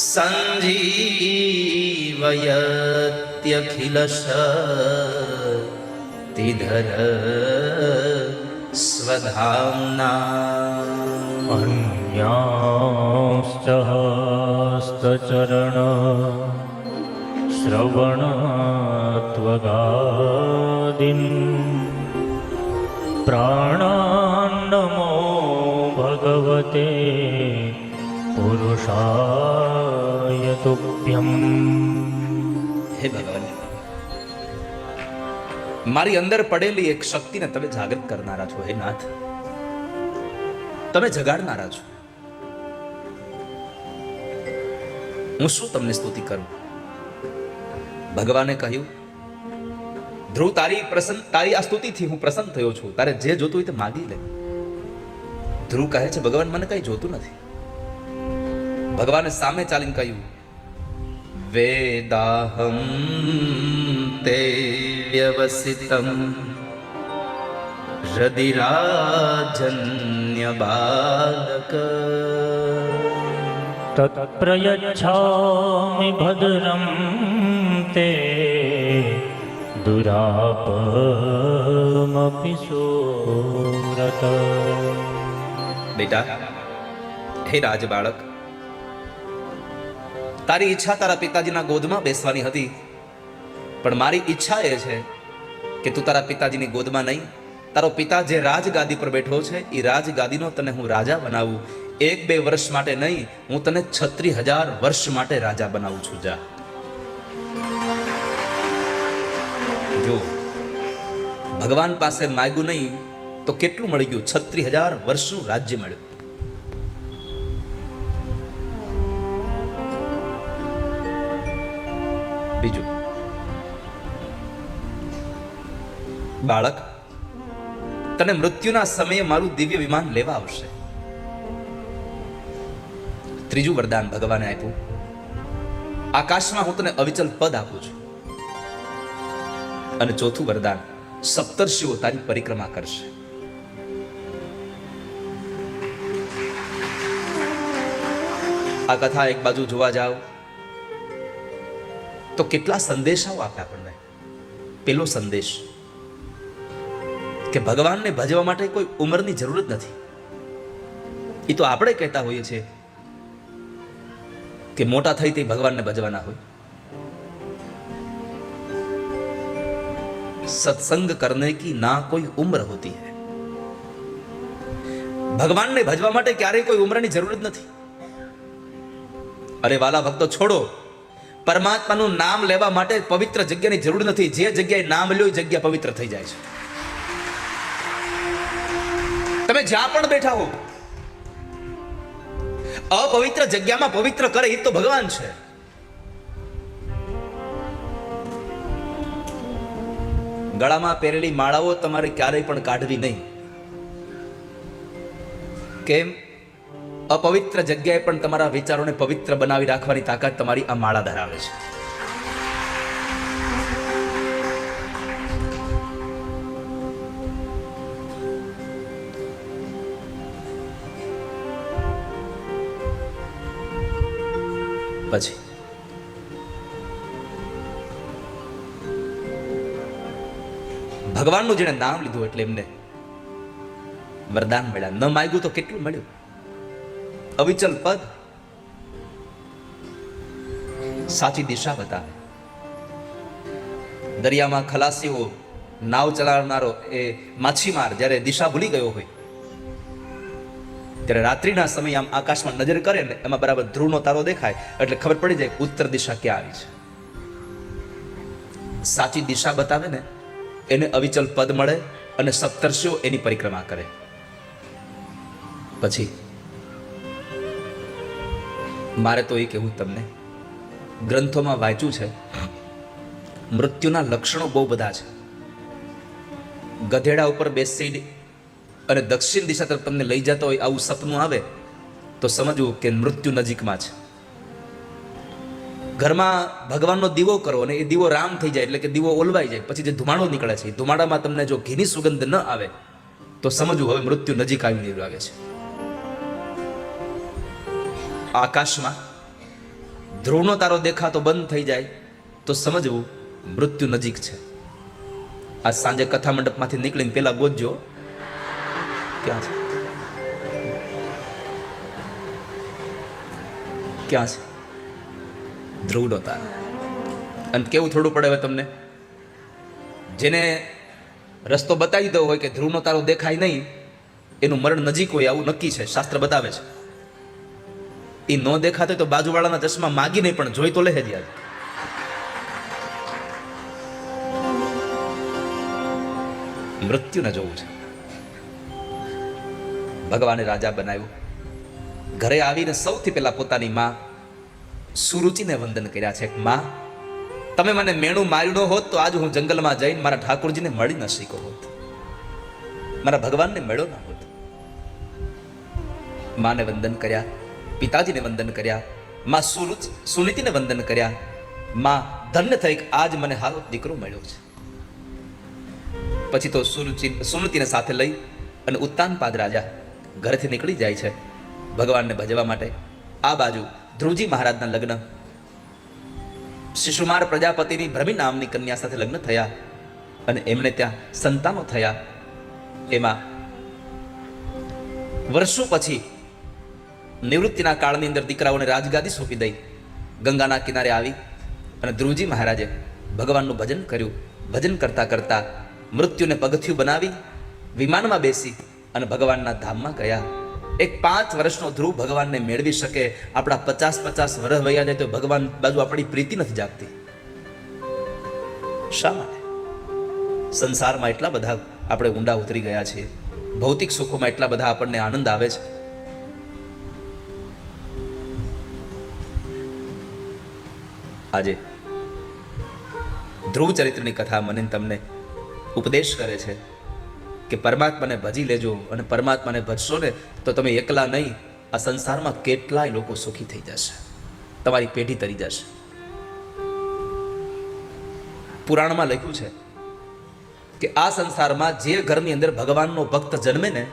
સંજીવયત્યખિલ શક્તિધર સ્વધામ્ના અન્યાશ્ચ હસ્તચરણ શ્રવણત્વગાદિન પ્રાણાન્નમો ભગવતે પુરુષાય તુભ્યમ. હે ભગવાન, મારી અંદર પડેલી એક શક્તિને તમે જાગૃત કરનારા છો. હે નાથ, તમે જગાડનારા છો. હું શું તમને સ્તુતિ કરું? ભગવાને કહ્યું, ધ્રુવ તારી આ સ્તુતિથી હું પ્રસન્ન થયો છું. તારે જે જોતું હોય તે માગી લે. ધ્રુવ કહે છે, ભગવાન મને કઈ જોતું નથી. ભગવાને સામે ચાલીને કહ્યું, વેદાહમ તે વ્યવસિતમ હૃદિરાજન્ય બાલક તત્પ્રયચ્છામિ ભદ્રમ તે દુરાપમપિ સુરત. બેટા, હે રાજ બાળક, તારી ઈચ્છા તારા પિતાજીના ગોદમાં બેસવાની હતી, પણ મારી ઈચ્છા એ છે કે તું તારા પિતાજીની ગોદમાં નહીં, તારો પિતા જે રાજગાદી પર બેઠો છે એ રાજગાદીનો તને હું રાજા બનાવું. 1-2 વર્ષ માટે નહીં, હું તને 36,000 વર્ષ માટે રાજા બનાવું છું. જા. જો ભગવાન પાસે માગ્યું નહીં તો કેટલું મળી ગયું? 36,000 વર્ષનું રાજ્ય મળ્યું. બીજું, બાળક, તને મૃત્યુના સમયે મારું દિવ્ય વિમાન લેવા આવશે. ત્રીજું વરદાન ભગવાને આપ્યું, આકાશમાં હું તને અવિચલ પદ આપું છું. અને ચોથું વરદાન, સપ્તર્ષિઓ તારી પરિક્રમા કરશે. આ કથા એક બાજુ જોવા જાઓ તો કેટલા સંદેશાઓ આપે આપણને. પેલો સંદેશ કે ભગવાનને ભજવા માટે કોઈ ઉંમરની જરૂર જ નથી. એ તો આપણે કહેતા હોઈએ છીએ કે મોટા થઈ તે ભગવાનને ભજવાના હોય. सत्संग करने की ना कोई उम्र होती है. ભગવાનને ભજવા માટે ક્યારેય કોઈ ઉંમરની જરૂર જ નથી. અરે વાલા ભક્તો, છોડો. પરમાત્માનું નામ લેવા માટે પવિત્ર જગ્યાની જરૂર નથી. જે જગ્યાએ નામ લ્યો એ જગ્યા પવિત્ર થઈ જાય છે. તમે જ્યાં પણ બેઠા હો, અપવિત્ર જગ્યામાં પવિત્ર કરે એ તો ભગવાન છે. ગળામાં પહેરેલી માળાઓ તમારે ક્યારેય પણ કાઢવી નહીં. કેમ? અપવિત્ર જગ્યાએ પણ તમારા વિચારોને પવિત્ર બનાવી રાખવાની તાકાત તમારી આ માળા ધરાવે છે. પછી ભગવાનનું જેને નામ લીધું એટલે એમને વરદાન મળ્યા. ન માગ્યું તો કેટલું મળ્યું? અવિચલ પદ, સાચી દિશા બતાવે. દરિયામાં ખલાસીઓ, નાવ ચલાવનારો એ માછીમાર જ્યારે દિશા ભૂલી ગયો હોય ત્યારે રાત્રિના સમયે આમ આકાશમાં નજર કરે ને એમાં બરાબર ધ્રુવનો તારો દેખાય એટલે ખબર પડી જાય ઉત્તર દિશા ક્યાં આવી છે. સાચી દિશા બતાવે ને એને અવિચલ પદ મળે અને સપ્તર્ષિઓ એની પરિક્રમા કરે. પછી મારે તો એ કહેવું તમને, ગ્રંથોમાં વાંચ્યું છે મૃત્યુના લક્ષણો બહુ બધા છે. ગધેડા ઉપર બેસી અને દક્ષિણ દિશા તરફ તમને લઈ જતો હોય આવું સપનું આવે તો સમજવું કે મૃત્યુ નજીકમાં છે. ઘરમાં ભગવાનનો દીવો કરો અને એ દીવો રામ થઈ જાય એટલે કે દીવો ઓલવાઈ જાય, પછી જે ધુમાડો નીકળે છે એ ધુમાડામાં તમને જો ઘીની સુગંધ ન આવે તો સમજવું હવે મૃત્યુ નજીક આવી રહ્યું લાગે છે. આકાશમાં ધ્રુવનો તારો દેખાતો બંધ થઈ જાય તો સમજવું મૃત્યુ નજીક છે. આ સાંજે કથા મંડપમાંથી નીકળીને પેલા ગોતજો ક્યાં છે, ક્યાં છે ધ્રુવનો તારો. અને કેવું થોડું પડે હવે તમને, જેને રસ્તો બતાવી દો હોય કે ધ્રુવનો તારો દેખાય નહીં એનું મરણ નજીક હોય આવું નક્કી છે, શાસ્ત્ર બતાવે છે. એ ન દેખાતો તો બાજુવાળાના ચશ્મા માગી નહીં પણ જોઈ તો લે જ યાદ. મૃત્યુને જોવું છે. ભગવાને રાજા બનાવ્યું. ઘરે આવીને સૌથી પહેલા પોતાની માં સુરુચિને વંદન કર્યા છે. માં, તમે મને મેણું માર્યું ન હોત તો આજ હું જંગલમાં જઈને મારા ઠાકોરજીને મળી ન શીખ્યો હોત, મારા ભગવાનને મળ્યો ન હોત. માને વંદન કર્યા, પિતાજીને વંદન કર્યા, માં સુનીતિને વંદન કર્યા. માં ધન્ય થઈ આજ મને હારો દીકરો મળ્યો છે. પછી તો સુનીતિને સાથે લઈ અને ઉત્તાનપાદ રાજા ઘરેથી નીકળી જાય છે ભગવાનને ભજવા માટે. આ બાજુ ધ્રુવજી મહારાજના લગ્ન શિશુમાર પ્રજાપતિની ભ્રમી નામની કન્યા સાથે લગ્ન થયા અને એમને ત્યાં સંતાનો થયા. એમાં વર્ષો પછી નિવૃત્તિના કાળની અંદર દીકરાઓને રાજગાદી સોંપી દઈ ગંગાના કિનારે આવી અને ધ્રુવજી મહારાજે ભગવાનનું ભજન કર્યું. ભજન કરતા કરતા મૃત્યુને પગથિયું બનાવી વિમાનમાં બેસી અને ભગવાનના ધામમાં ગયા. એક 5 વર્ષનો ધ્રુવ ભગવાનને મેળવી શકે, આપણા 50 વર્ષ વયા જાય તો ભગવાન બાજુ આપણી પ્રીતિ નથી જાગતી. શા માટે? સંસારમાં એટલા બધા આપણે ઊંડા ઉતરી ગયા છીએ, ભૌતિક સુખોમાં એટલા બધા આપણને આનંદ આવે છે. આજે ધ્રુવ ચરિત્રની કથા મને તમને ઉપદેશ કરે છે કે પરમાત્માને ભજી લેજો, અને પરમાત્માને ભજશો ને તો તમે એકલા નહીં, આ સંસારમાં કેટલાય લોકો સુખી થઈ જશે, તમારી પેઢી તરી જશે. પુરાણમાં લખ્યું છે કે આ સંસારમાં જે ઘરની અંદર ભગવાનનો ભક્ત જન્મે ને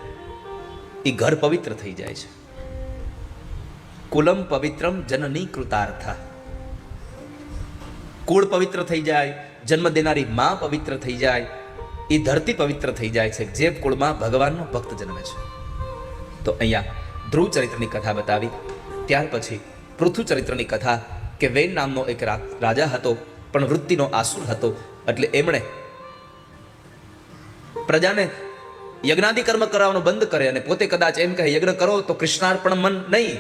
એ ઘર પવિત્ર થઈ જાય છે. કુલમ પવિત્રમ જનની કૃતાર્થા. કુળ પવિત્ર થઈ જાય, જન્મ દેનારી માં પવિત્ર થઈ જાય, એ ધરતી પવિત્ર થઈ જાય છે જે કુળમાં ભગવાનનો ભક્ત જન્મે છે. તો અહીંયા ધ્રુવ ચરિત્રની કથા બતાવી. ત્યાર પછી પૃથુ ચરિત્રની કથા કે વેન નામનો એક રાજા હતો, પણ વૃત્તિનો આસુર હતો. એટલે એમણે પ્રજાને યજ્ઞાદિ કર્મ કરાવવાનું બંધ કરે અને પોતે કદાચ એમ કહે યજ્ઞ કરો તો કૃષ્ણાર્પણ મન નહીં,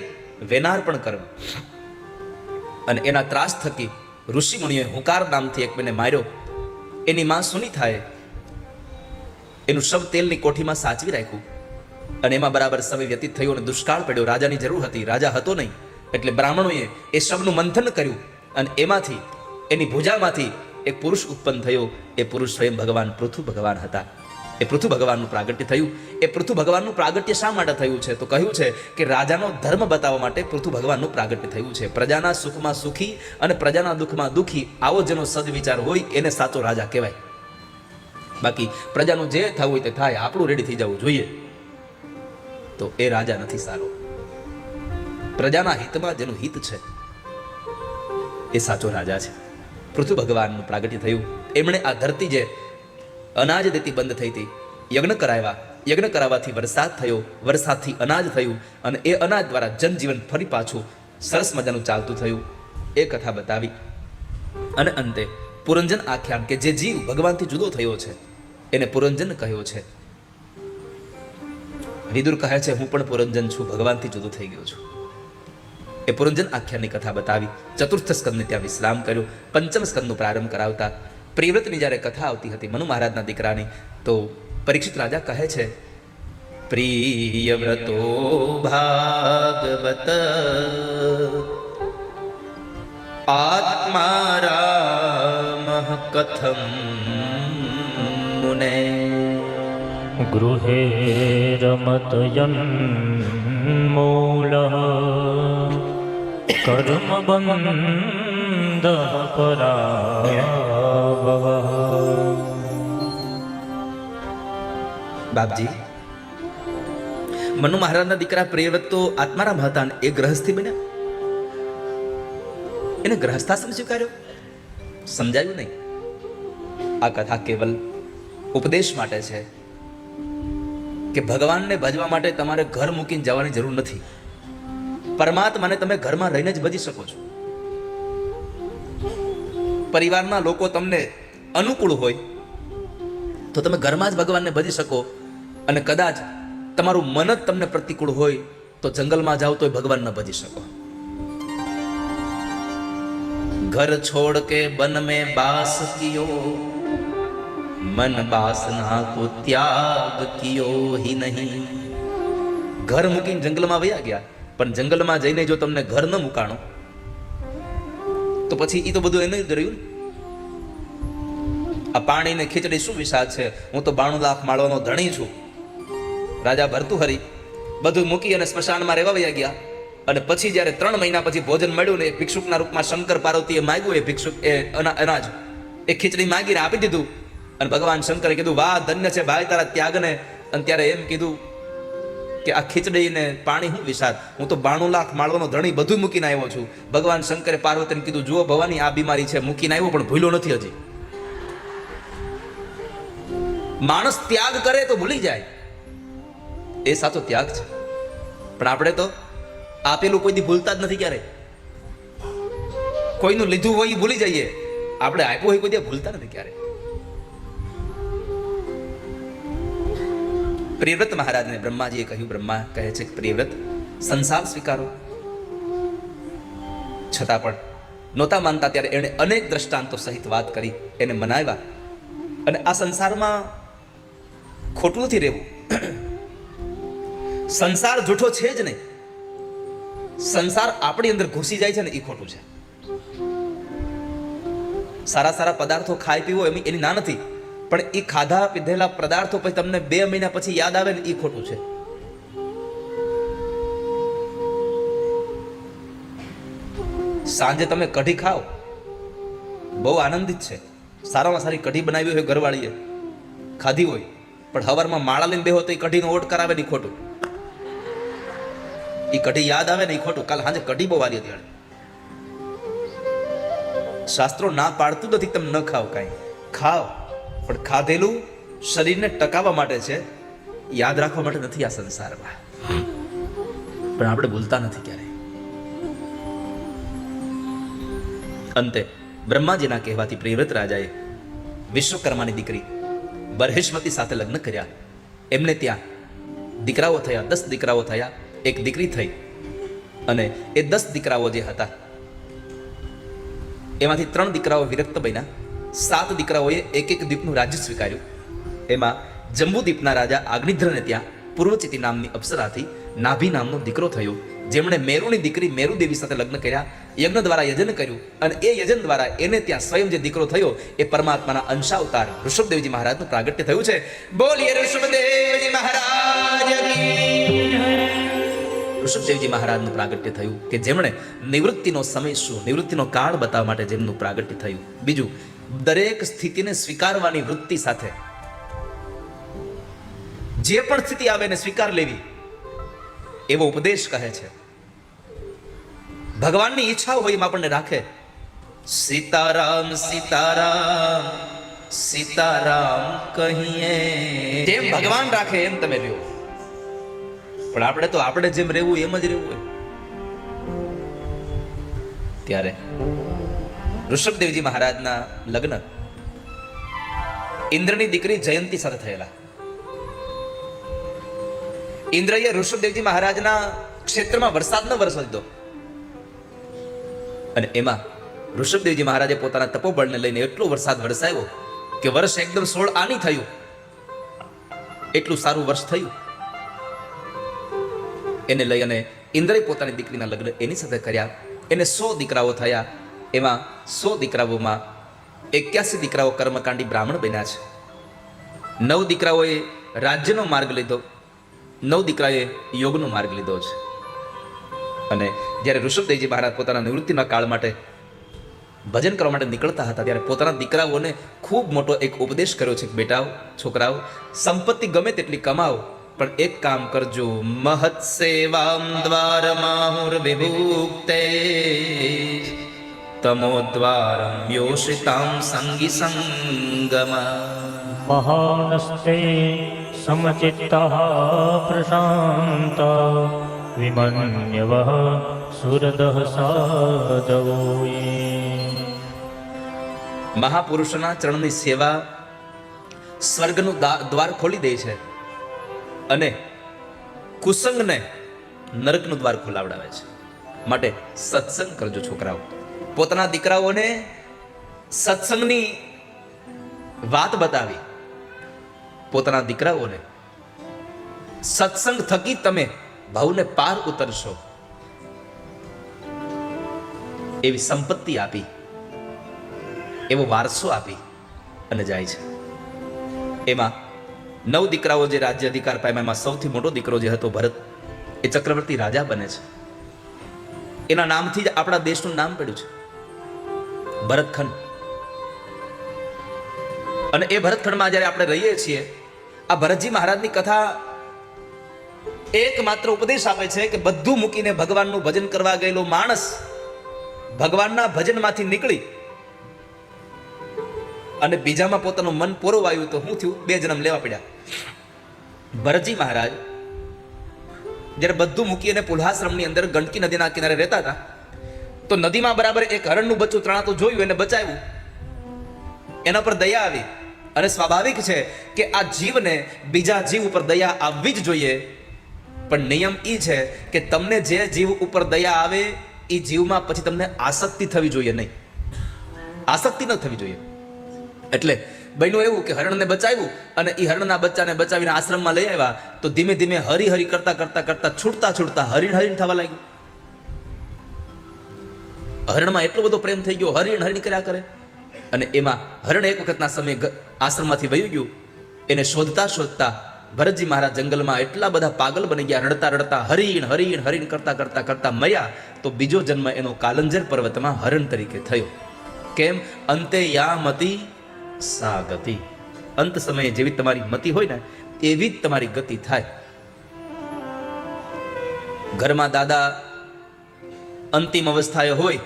વેનાર્પણ કરવું. અને એના ત્રાસ થકી ઋષિ મુનિએ હુંકાર નામથી એક મને માર્યો. એની માં સુનીથાએ એનું શવ તેલની કોઠીમાં સાચવી રાખ્યું, અને એમાં બરાબર સમય વ્યતીત થયો અને દુષ્કાળ પડ્યો. રાજાની જરૂર હતી, રાજા હતો નહીં, એટલે બ્રાહ્મણોએ એ શવનું મંથન કર્યું અને એમાંથી એની ભુજામાંથી એક પુરુષ ઉત્પન્ન થયો. એ પુરુષ સ્વયં ભગવાન પૃથુ ભગવાન હતા. એ પૃથુ ભગવાનનું પ્રાગટ્ય થયું. એ પૃથુ ભગવાનનું પ્રાગટ્ય શા માટે થયું છે? તો કહ્યું છે કે રાજાનો ધર્મ બતાવવા માટે પૃથુ ભગવાનનું પ્રાગટ્ય થયું છે. પ્રજાના સુખમાં સુખી અને પ્રજાના દુઃખમાં દુઃખી, આવો જેનો સદવિચાર હોય એને સાચો રાજા કહેવાય. બાકી પ્રજાનું જે થવું હોય તે થાય, આપણું રેડી થઈ જવું જોઈએ, તો એ રાજા નથી સારો. પ્રજાના હિતમાં જેનું હિત છે એ સાચો રાજા છે. પૃથુ ભગવાનનું પ્રાગટ્ય થયું. એમણે આ ધરતી જે અનાજ દેતી બંધ થઈ હતી, યજ્ઞ કરાવ્યા. યજ્ઞ કરાવવાથી વરસાદ થયો, વરસાદથી અનાજ થયું, અને એ અનાજ દ્વારા જનજીવન ફરી પાછું સરસ મજાનું ચાલતું થયું. એ કથા બતાવી. અને અંતે પુરંજન આખ્યાન કે જે જીવ ભગવાનથી જુદો થયો છે એને પુરંજન કહ્યો છે. વિદુર કહે છે હું પણ પુરંજન છું, ભગવાનથી જુદો થઈ ગયો છું. એ પુરંજન આખ્યાનની કથા બતાવી. ચતુર્થ સ્કંદને ત્યાં વિશ્રામ કર્યો. પંચમ સ્કંદનો પ્રારંભ કરાવતા પ્રિવ્રતની જ્યારે કથા આવતી હતી મનુ મહારાજના દીકરાની, તો પરીક્ષિત રાજા કહે છે પ્રિયવ્રતો ભાગવત આત્મા રામ કથમ મુને ગૃહે રમતયન મૂલ કર્મ બંધ પરાભવ. બાપજી, મનુ મહારાજના દીકરા પ્રિયવ્રત તો આત્મારામ હતા અને એ ગ્રહસ્થી બન્યા. એને ગ્રહસ્થાશ્રમ સ્વીકાર્યો? સમજાયું નહીં. આ કથા કેવલ ઉપદેશ માટે છે કે ભગવાનને ભજવા માટે તમારે ઘર મૂકીને જવાની જરૂર નથી. પરમાત્માને તમે ઘરમાં રહીને જ ભજી શકો છો. પરિવારના લોકો તમને અનુકૂળ હોય તો તમે ઘરમાં જ ભગવાનને ભજી શકો, અને કદાચ તમારું મન જ તમને પ્રતિકૂળ હોય તો જંગલમાં જાઓ તો ભગવાન ન ભજી શકો. ઘર છોડ કે બન મેં બાસ કિયો, મન બાસના કો ત્યાગ કિયો હી નહીં. ઘર મૂકીને જંગલમાં વયા ગયા, પણ જંગલમાં જઈને જો તમને ઘર ન મુકાણો તો પછી એ તો બધું એને જ રહ્યું. આ પાણી ને ખીચડી શું વિષાદ છે? હું તો 92 લાખ માળવાનો ધણી છું. રાજા ભર્તુહરી બધું મૂકી અને સ્મશાનમાં રહેવા વયા ગયા, અને પછી જ્યારે 3 મહિના પછી ભોજન મળ્યું ને ભિક્ષુકના રૂપમાં શંકર પાર્વતીએ માગ્યું, એ ભિક્ષુક એ અનાજ એ ખીચડી માગીને આપી દીધું. અને ભગવાન શંકરે કીધું વાહ ધન્ય છે ભાઈ તારા ત્યાગને. અને ત્યારે એમ કીધું કે આ ખીચડી ને પાણી શું વિષાદ? હું તો 92 લાખ માળવાનો ધણી બધું મૂકીને આવ્યો છું. ભગવાન શંકરે પાર્વતીને કીધું જુઓ ભવાની આ બીમારી છે, મૂકીને આવ્યો પણ ભૂલ્યો નથી હજી. માણસ ત્યાગ કરે તો ભૂલી જાય, એ સાચો ત્યાગ છે. પણ આપણે તો આપેલું કોઈ દી ભૂલતા જ નથી. ક્યારે કોઈનું લીધું હોય એ ભૂલી જઈએ, આપણે આપ્યું હોય કોઈ દી ભૂલતા નથી ક્યારે. પ્રિયવ્રત મહારાજને બ્રહ્માજીએ કહ્યું, બ્રહ્મા કહે છે કે પ્રિયવ્રત સંસાર સ્વીકારો. છતાં પણ નહોતા માનતા. ત્યારે એણે અનેક દ્રષ્ટાંતો સહિત વાત કરી, એને મનાવ્યા. અને આ સંસારમાં ખોટું નથી રહેવું. સંસાર જૂઠો છે જ નહીં. સંસાર આપણી અંદર ઘૂસી જાય છે ને એ ખોટું છે. સારા સારા પદાર્થો ખાઈ પીવો એની ના નથી, પણ એ ખાધા પીધેલા પદાર્થો પછી તમને 2 મહિના પછી યાદ આવે ને એ ખોટું છે. સાંજે તમે કઢી ખાઓ, બહુ આનંદિત છે, સારામાં સારી કઢી બનાવી હોય ઘરવાળીએ, ખાધી હોય, પણ હવારમાં માળા લઈને બેહો તો એ કઢીનો ઓટ કરાવે ને ખોટું. એ કઢી યાદ આવે ને એ ખોટું. કાલ સાંજે કઢી બહુ વારી હતી. શાસ્ત્રો ના પાડતું નથી તમે ન ખાઓ, કાંઈ ખાઓ, પણ ખાધેલું શરીરને ટકાવવા માટે છે, યાદ રાખવા માટે નથી આ સંસારમાં. પણ આપણે ભૂલતા નથી ક્યારે. અંતે બ્રહ્માજીના કહેવાથી પ્રિયવ્રત રાજાએ વિશ્વકર્માની દીકરી બરહેશમતી સાથે લગ્ન કર્યા. એમને ત્યાં દીકરાઓ થયા, 10 દીકરાઓ થયા, એક દીકરી થઈ. અને એ 10 દીકરાઓ જે હતા એમાંથી 3 દીકરાઓ વિરક્ત બન્યા. 7 દીકરાઓએ એક દ્વીપનું રાજ્ય સ્વીકાર્યું. એમાં જંબુદ્વીપના રાજા આગ્નિધ્રને ત્યાં પૂર્વચિતિ નામની અપ્સરાથી નાભી નામનો દીકરો થયો, જેમણે મેરુની દીકરી મેરુદેવી સાથે લગ્ન કર્યા, યજ્ઞ દ્વારા યજન કર્યું. અને એ યજન દ્વારા એને ત્યાં સ્વયં જે દીકરો થયો એ પરમાત્માના અંશાવતાર ઋષભદેવજી મહારાજનું પ્રાગટ્ય થયું છે. બોલીએ ઋષભદેવજી મહારાજ કી. ઋષભદેવજી મહારાજનું પ્રાગટ્ય થયું કે જેમણે નિવૃત્તિનો સમય શું, નિવૃત્તિનો કાળ બતાવવા માટે જેમનું પ્રાગટ્ય થયું. બીજું, દરેક સ્થિતિને સ્વીકારવાની વૃત્તિ સાથે જે પણ સ્થિતિ આવે એને સ્વીકાર લેવી, એવો ઉપદેશ કહે છે. ભગવાનની ઈચ્છા હોય એમ આપણને રાખે. સીતારામ સીતારામ સીતારામ કહીએ, જેમ ભગવાન રાખે એમ તમે રહ્યો. પણ આપણે જેમ રહેવું એમ જ રહેવું હોય. ત્યારે ઋષભદેવજી મહારાજના લગ્ન ઇન્દ્રની દીકરી જયંતી સાથે થયેલા. ઇન્દ્રએ ઋષભદેવજી મહારાજના ક્ષેત્રમાં વરસાદ ન વરસવા દીધો. અને એમાં ઋષભદેવજી મહારાજે પોતાના તપોબળને લઈને એટલો વરસાદ વરસાવ્યો કે વર્ષ એકદમ 16 આની થયું. એટલું સારું વર્ષ થયું. એને લઈ અને ઇન્દ્રએ પોતાની દીકરીના લગ્ન એની સાથે કર્યા. એને 100 દીકરાઓ થયા. એમાં 100 દીકરાઓમાં 81 દીકરાઓ કર્મકાંડી બ્રાહ્મણ બન્યા છે. 9 દીકરાઓએ રાજ્યનો માર્ગ લીધો, 9 દીકરાએ યોગનો માર્ગ લીધો છે. અને જ્યારે ઋષભદેવજી મહારાજ પોતાના નિવૃત્તિના કાળ માટે ભજન કરવા માટે નીકળતા હતા, ત્યારે પોતાના દીકરાઓને ખૂબ મોટો એક ઉપદેશ કર્યો છે કે બેટાઓ, છોકરાઓ, સંપત્તિ ગમે તેટલી કમાઓ, પણ એક કામ કરજો, મહત સેવામ દ્વાર માહુર વિભુક્તે તમોદ્વારમ યોષિતામ સંગી સંગમ. મહાનસ્તે સમચિત્તઃ પ્રશાંતા વિમન્યવઃ સુરદઃ સાધવો. મહાપુરુષના ચરણની સેવા સ્વર્ગનું દ્વાર ખોલી દે છે અને કુસંગને નરકનું દ્વાર ખોલાવડાવે છે. માટે સત્સંગ કરજો છોકરાઓ. પોતાના દીકરાઓને સત્સંગની વાત બતાવી. પોતાના દીકરાઓને સત્સંગ થકી તમે ભાવને પાર ઉતરશો એવી સંપત્તિ આપી, એવો વારસો આપી અને જાય છે. એમાં 9 દીકરાઓ જે રાજ્ય અધિકાર પામ્યા, એમાં સૌથી મોટો દીકરો જે હતો ભરત, એ ચક્રવર્તી રાજા બને છે. એના નામથી જ આપણા દેશનું નામ પડ્યું છે, ભરતખંડ. અને એ ભરતખંડમાં જ્યારે આપણે રહીએ છીએ, આ ભરતજી મહારાજની કથા એકમાત્ર ઉપદેશ આપે છે કે બધું મૂકીને ભગવાનનું ભજન કરવા ગયેલો માણસ ભગવાનના ભજનમાંથી નીકળી અને બીજામાં પોતાનું મન પોરવાયું તો શું થયું? 2 જન્મ લેવા પડ્યા. ભરતજી મહારાજ જ્યારે બધું મૂકી અને પુલ્હાશ્રમની અંદર ગંડકી નદીના કિનારે રહેતા હતા, તો નદીમાં બરાબર એક હરણનું બચ્ચું તણાતું જોયું, એને બચાવ્યું. એના પર દયા આવી અને સ્વાભાવિક છે કે આ જીવને બીજા જીવ ઉપર દયા આવવી જ જોઈએ, પણ નિયમ એ છે કે તમને જે જીવ ઉપર દયા આવે એ જીવમાં પછી તમને આસક્તિ થવી જોઈએ નહીં, આસક્તિ ન થવી જોઈએ. એટલે બન્યું એવું કે હરણને બચાવ્યું અને એ હરણના બચ્ચાને બચાવીને આશ્રમમાં લઈ આવ્યા તો ધીમે ધીમે હરી હરી કરતા કરતા કરતા છૂટતા છૂટતા હરીણ હરીણ થવા લાગ્યું. હરણમાં એટલો બધો પ્રેમ થઈ ગયો, હરીણ હરીણ કર્યા કરે. અને એમાં હરણ એક વખતના સમયે આશ્રમમાંથી વયું ગયું. એને શોધતા શોધતા ભરતજી મહારાજ જંગલમાં એટલા બધા પાગલ બની ગયા, રડતા રડતા હરીણ હરીણ હરીણ કરતા કરતા કરતા મર્યા. તો બીજો જન્મ એનો કાલંજર પર્વતમાં હરણ તરીકે થયો. કેમ? અંતે યા મતિ સા ગતિ. અંત સમયે જેવી તમારી મતિ હોય ને એવી જ તમારી ગતિ થાય. ઘરમાં દાદા અંતિમ અવસ્થાએ હોય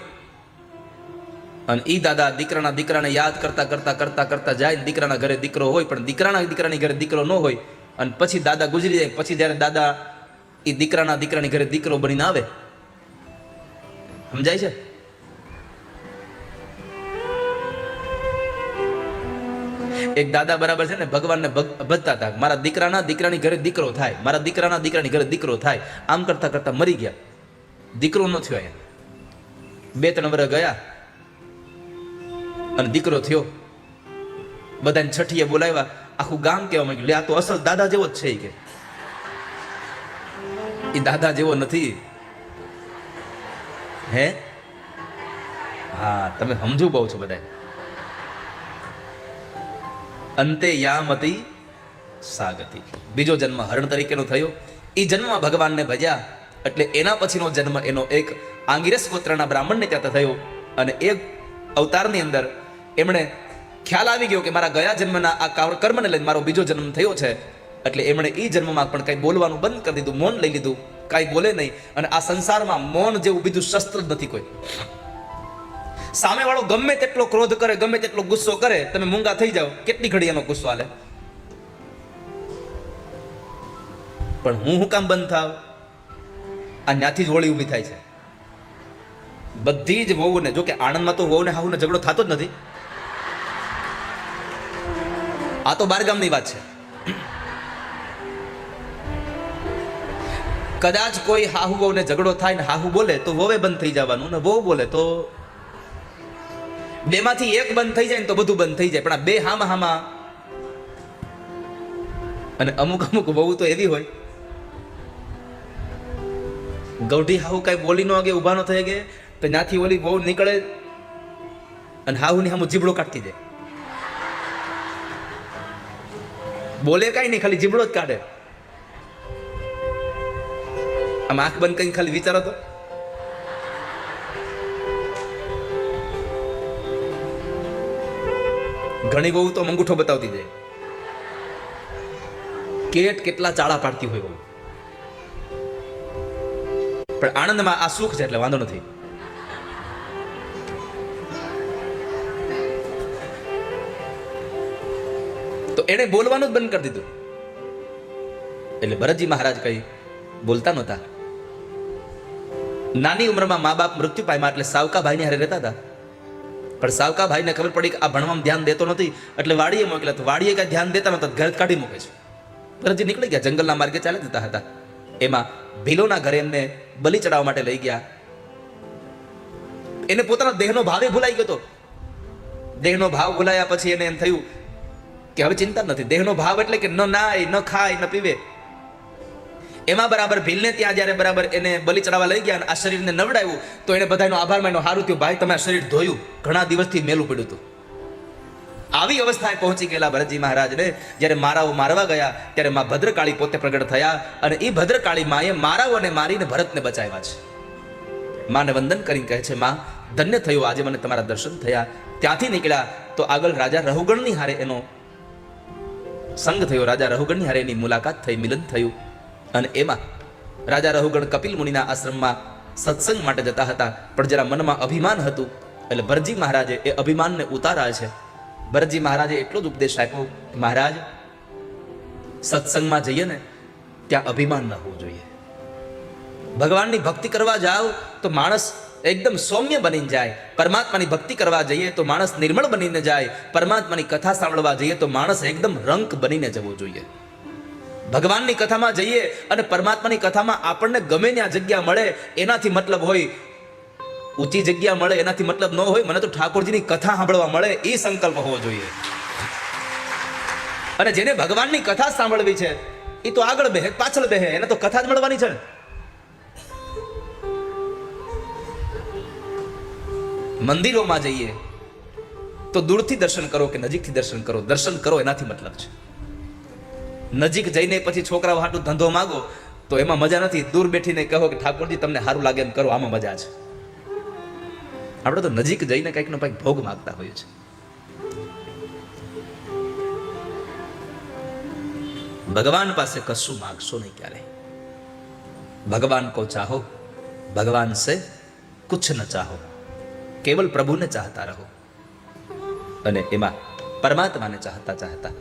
અને ઈ દાદા દીકરાને યાદ કરતા કરતા કરતા કરતા જાય. દીકરાના ઘરે દીકરો હોય પણ દીકરાની ઘરે દીકરો ન હોય અને પછી દાદા ગુજરી જાય. પછી જ્યારે દાદા એ દીકરાની ઘરે દીકરો બનીને આવે, સમજાય છે? એક દાદા બરાબર છે ને ભગવાનને ભજતા હતા, મારા દીકરાની ઘરે દીકરો થાય, મારા દીકરાની ઘરે દીકરો થાય. આમ કરતા કરતા મરી ગયા, દીકરો ન થયો. અહીંયા 2-3 વર્ષ ગયા અને દીકરો થયો. બધાને છઠ્ઠીએ બોલાવ્યા, આખું ગામ કહેવા માંગ્યું, લે આ તો અસલ દાદા જેવો જ છે. કે એ દાદા જેવો નથી. હે? હા, તમે સમજુ બહુ છો બધા. અંતે યામતી સાગતી. બીજો જન્મ હરણ તરીકેનો થયો. એ જન્મમાં ભગવાનને ભજ્યા એટલે એના પછીનો જન્મ એનો એક આંગિરસ ગોત્રના બ્રાહ્મણને ત્યાં થયો. અને એ અવતારની અંદર એમણે ખ્યાલ આવી ગયો કે મારા ગયા જન્મના આ કર્મને લઈને મારો બીજો જન્મ થયો છે. એટલે એમણે એ જન્મમાં પણ કંઈ બોલવાનું બંધ કરી દીધું, મૌન લઈ લીધું, કાંઈ બોલે નહીં. અને આ સંસારમાં મૌન જેવું બીજું શસ્ત્ર જ નથી કોઈ. સામેવાળો ગમે તેટલો ક્રોધ કરે, ગમે તેટલો ગુસ્સો કરે, તમે મૂંગા થઈ જાઓ, કેટલી ઘડી એનો ગુસ્સો હાલે. પણ હું કામ બંધ થાવ? આ ન્યાથી જ હોળી ઊભી થાય છે. બધી જ વહુને, જો કે આણંદમાં તો વહુને હાહુને ઝઘડો થતો જ નથી. આ તો બારગામની વાત છે. કદાચ કોઈ હાહુ વહુને ઝઘડો થાય ને હાહુ બોલે તો વહુએ બંધ થઈ જવાનું, ને વહુ બોલે તો બેમાંથી એક બંધ થઈ જાય ને તો બધું બંધ થઈ જાય. પણ આ બે હામાં અને અમુક વહુ તો એવી હોય, ગૌઢી હાહુ કઈ બોલી ન આગે, ઉભા ન થઈ ગયા તો ત્યાંથી ઓલી બહુ નીકળે અને હાહુની સામું જીબડો કાઢતી જાય. બોલે કઈ નહીં, ખાલી જીબડો જ કાઢે. આમ આંખ બંધ કરીને ખાલી વિચારો તો. ઘણી બહુ તો અંગૂઠો બતાવતી જાય, કેટલા ચાળા પાડતી હોય બહુ. પણ આનંદમાં આ સુખ છે એટલે વાંધો નથી. તો એને બોલવાનું જ બંધ કરી દીધું. એટલે ભરતજી મહારાજ કઈ બોલતા નહોતા. નાની ઉંમરમાં મા બાપ મૃત્યુ પામ્યા એટલે સાવકા ભાઈને હારે રહેતા હતા. પણ સાવકા ભાઈને ખબર પડી કે આ ભણવામાં ધ્યાન દેતો નથી એટલે વાડીએ મોકલ્યા. તો વાડીએ કઈ ધ્યાન દેતા નહોતા, ઘર કાઢી મૂકે છે. ભરતજી નીકળી ગયા, જંગલના માર્ગે ચાલી જતા હતા. એમાં ભીલોના ઘરે એમને બલિ ચડાવવા માટે લઈ ગયા. એને પોતાના દેહનો ભાવે ભૂલાઈ ગયો હતો. દેહનો ભાવ ભૂલાયા પછી એને એમ થયું કે હવે ચિંતા નથી. દેહનો ભાવ એટલે કે ન નાય, ન ખાય, ન પીવે. એમાં બરાબર ભીલને ત્યાં જ્યારે બરાબર એને બલિ ચડાવવા લઈ ગયા અને આ શરીરને નવડાવ્યું તો એને બધાનો આભાર માન્યો. સારું થયું ભાઈ તમે આ શરીર ધોયું, ઘણા દિવસથી મેલું પડ્યું હતું. આવી અવસ્થાએ પહોંચી ગયેલા ભરતજી મહારાજને જ્યારે મારાઓ મારવા ગયા ત્યારે માં ભદ્રકાળી પોતે પ્રગટ થયા અને એ ભદ્રકાળી માએ મારાઓને મારીને ભરતને બચાવ્યા છે. માને વંદન કરીને કહે છે, માં ધન્ય થયું આજે મને તમારા દર્શન થયા. ત્યાંથી નીકળ્યા તો આગળ રાજા રહુગણની હારે એનો સંગ થયો. રાજા રહુગણની હારે એની મુલાકાત થઈ, મિલન થયું. અને એમાં રાજા રહુગણ કપિલ મુનિના આશ્રમમાં સત્સંગ માટે જતા હતા. પણ જરા મનમાં અભિમાન હતું એટલે ભરતજી મહારાજે એ અભિમાનને ઉતાર્યા છે. ભરતજી મહારાજે એટલો જ ઉપદેશ આપ્યો, મહારાજ સત્સંગમાં જઈએ ને ત્યાં અભિમાન ન હોવું જોઈએ. ભગવાનની ભક્તિ કરવા જાઓ તો માણસ એકદમ સૌમ્ય બનીને જાય. પરમાત્માની ભક્તિ કરવા જઈએ તો માણસ નિર્મળ બનીને જાય. પરમાત્માની કથા સાંભળવા જઈએ તો માણસ એકદમ રંક બનીને જવો જોઈએ. ભગવાનની કથામાં જઈએ અને પરમાત્માની કથામાં આપણને ગમે ત્યાં જગ્યા મળે એનાથી મતલબ હોય, ઊંચી જગ્યા મળે એનાથી મતલબ ન હોય, મને તો ઠાકોરજીની કથા સાંભળવા મળે એ સંકલ્પ હોવો જોઈએ. અને જેને ભગવાનની કથા સાંભળવી છે એ તો આગળ બેહે પાછળ બેહે, એને તો કથા જ મળવાની છે ને. મંદિરોમાં જઈએ તો દૂરથી દર્શન કરો કે નજીકથી દર્શન કરો, દર્શન કરો એનાથી મતલબ છે. નજીક જઈને પછી છોકરાઓ હાટું ધંધો માગો તો એમાં મજા નથી. દૂર બેઠીને કહો કે ઠાકોરજી તમને સારું લાગે એમ કરો, આમાં મજા છે. આપણે તો નજીક જઈને કંઈક નો કંઈક ભોગ માગતા હોઈએ છીએ. ભગવાન પાસે કશું માગશો નહીં ક્યારે. ભગવાન કો ચાહો, ભગવાન સે કુછ ન ચાહો, કેવલ પ્રભુને ચાહતા રહો. અને એમાં પરમાત્માને ચાહતા ચાહતા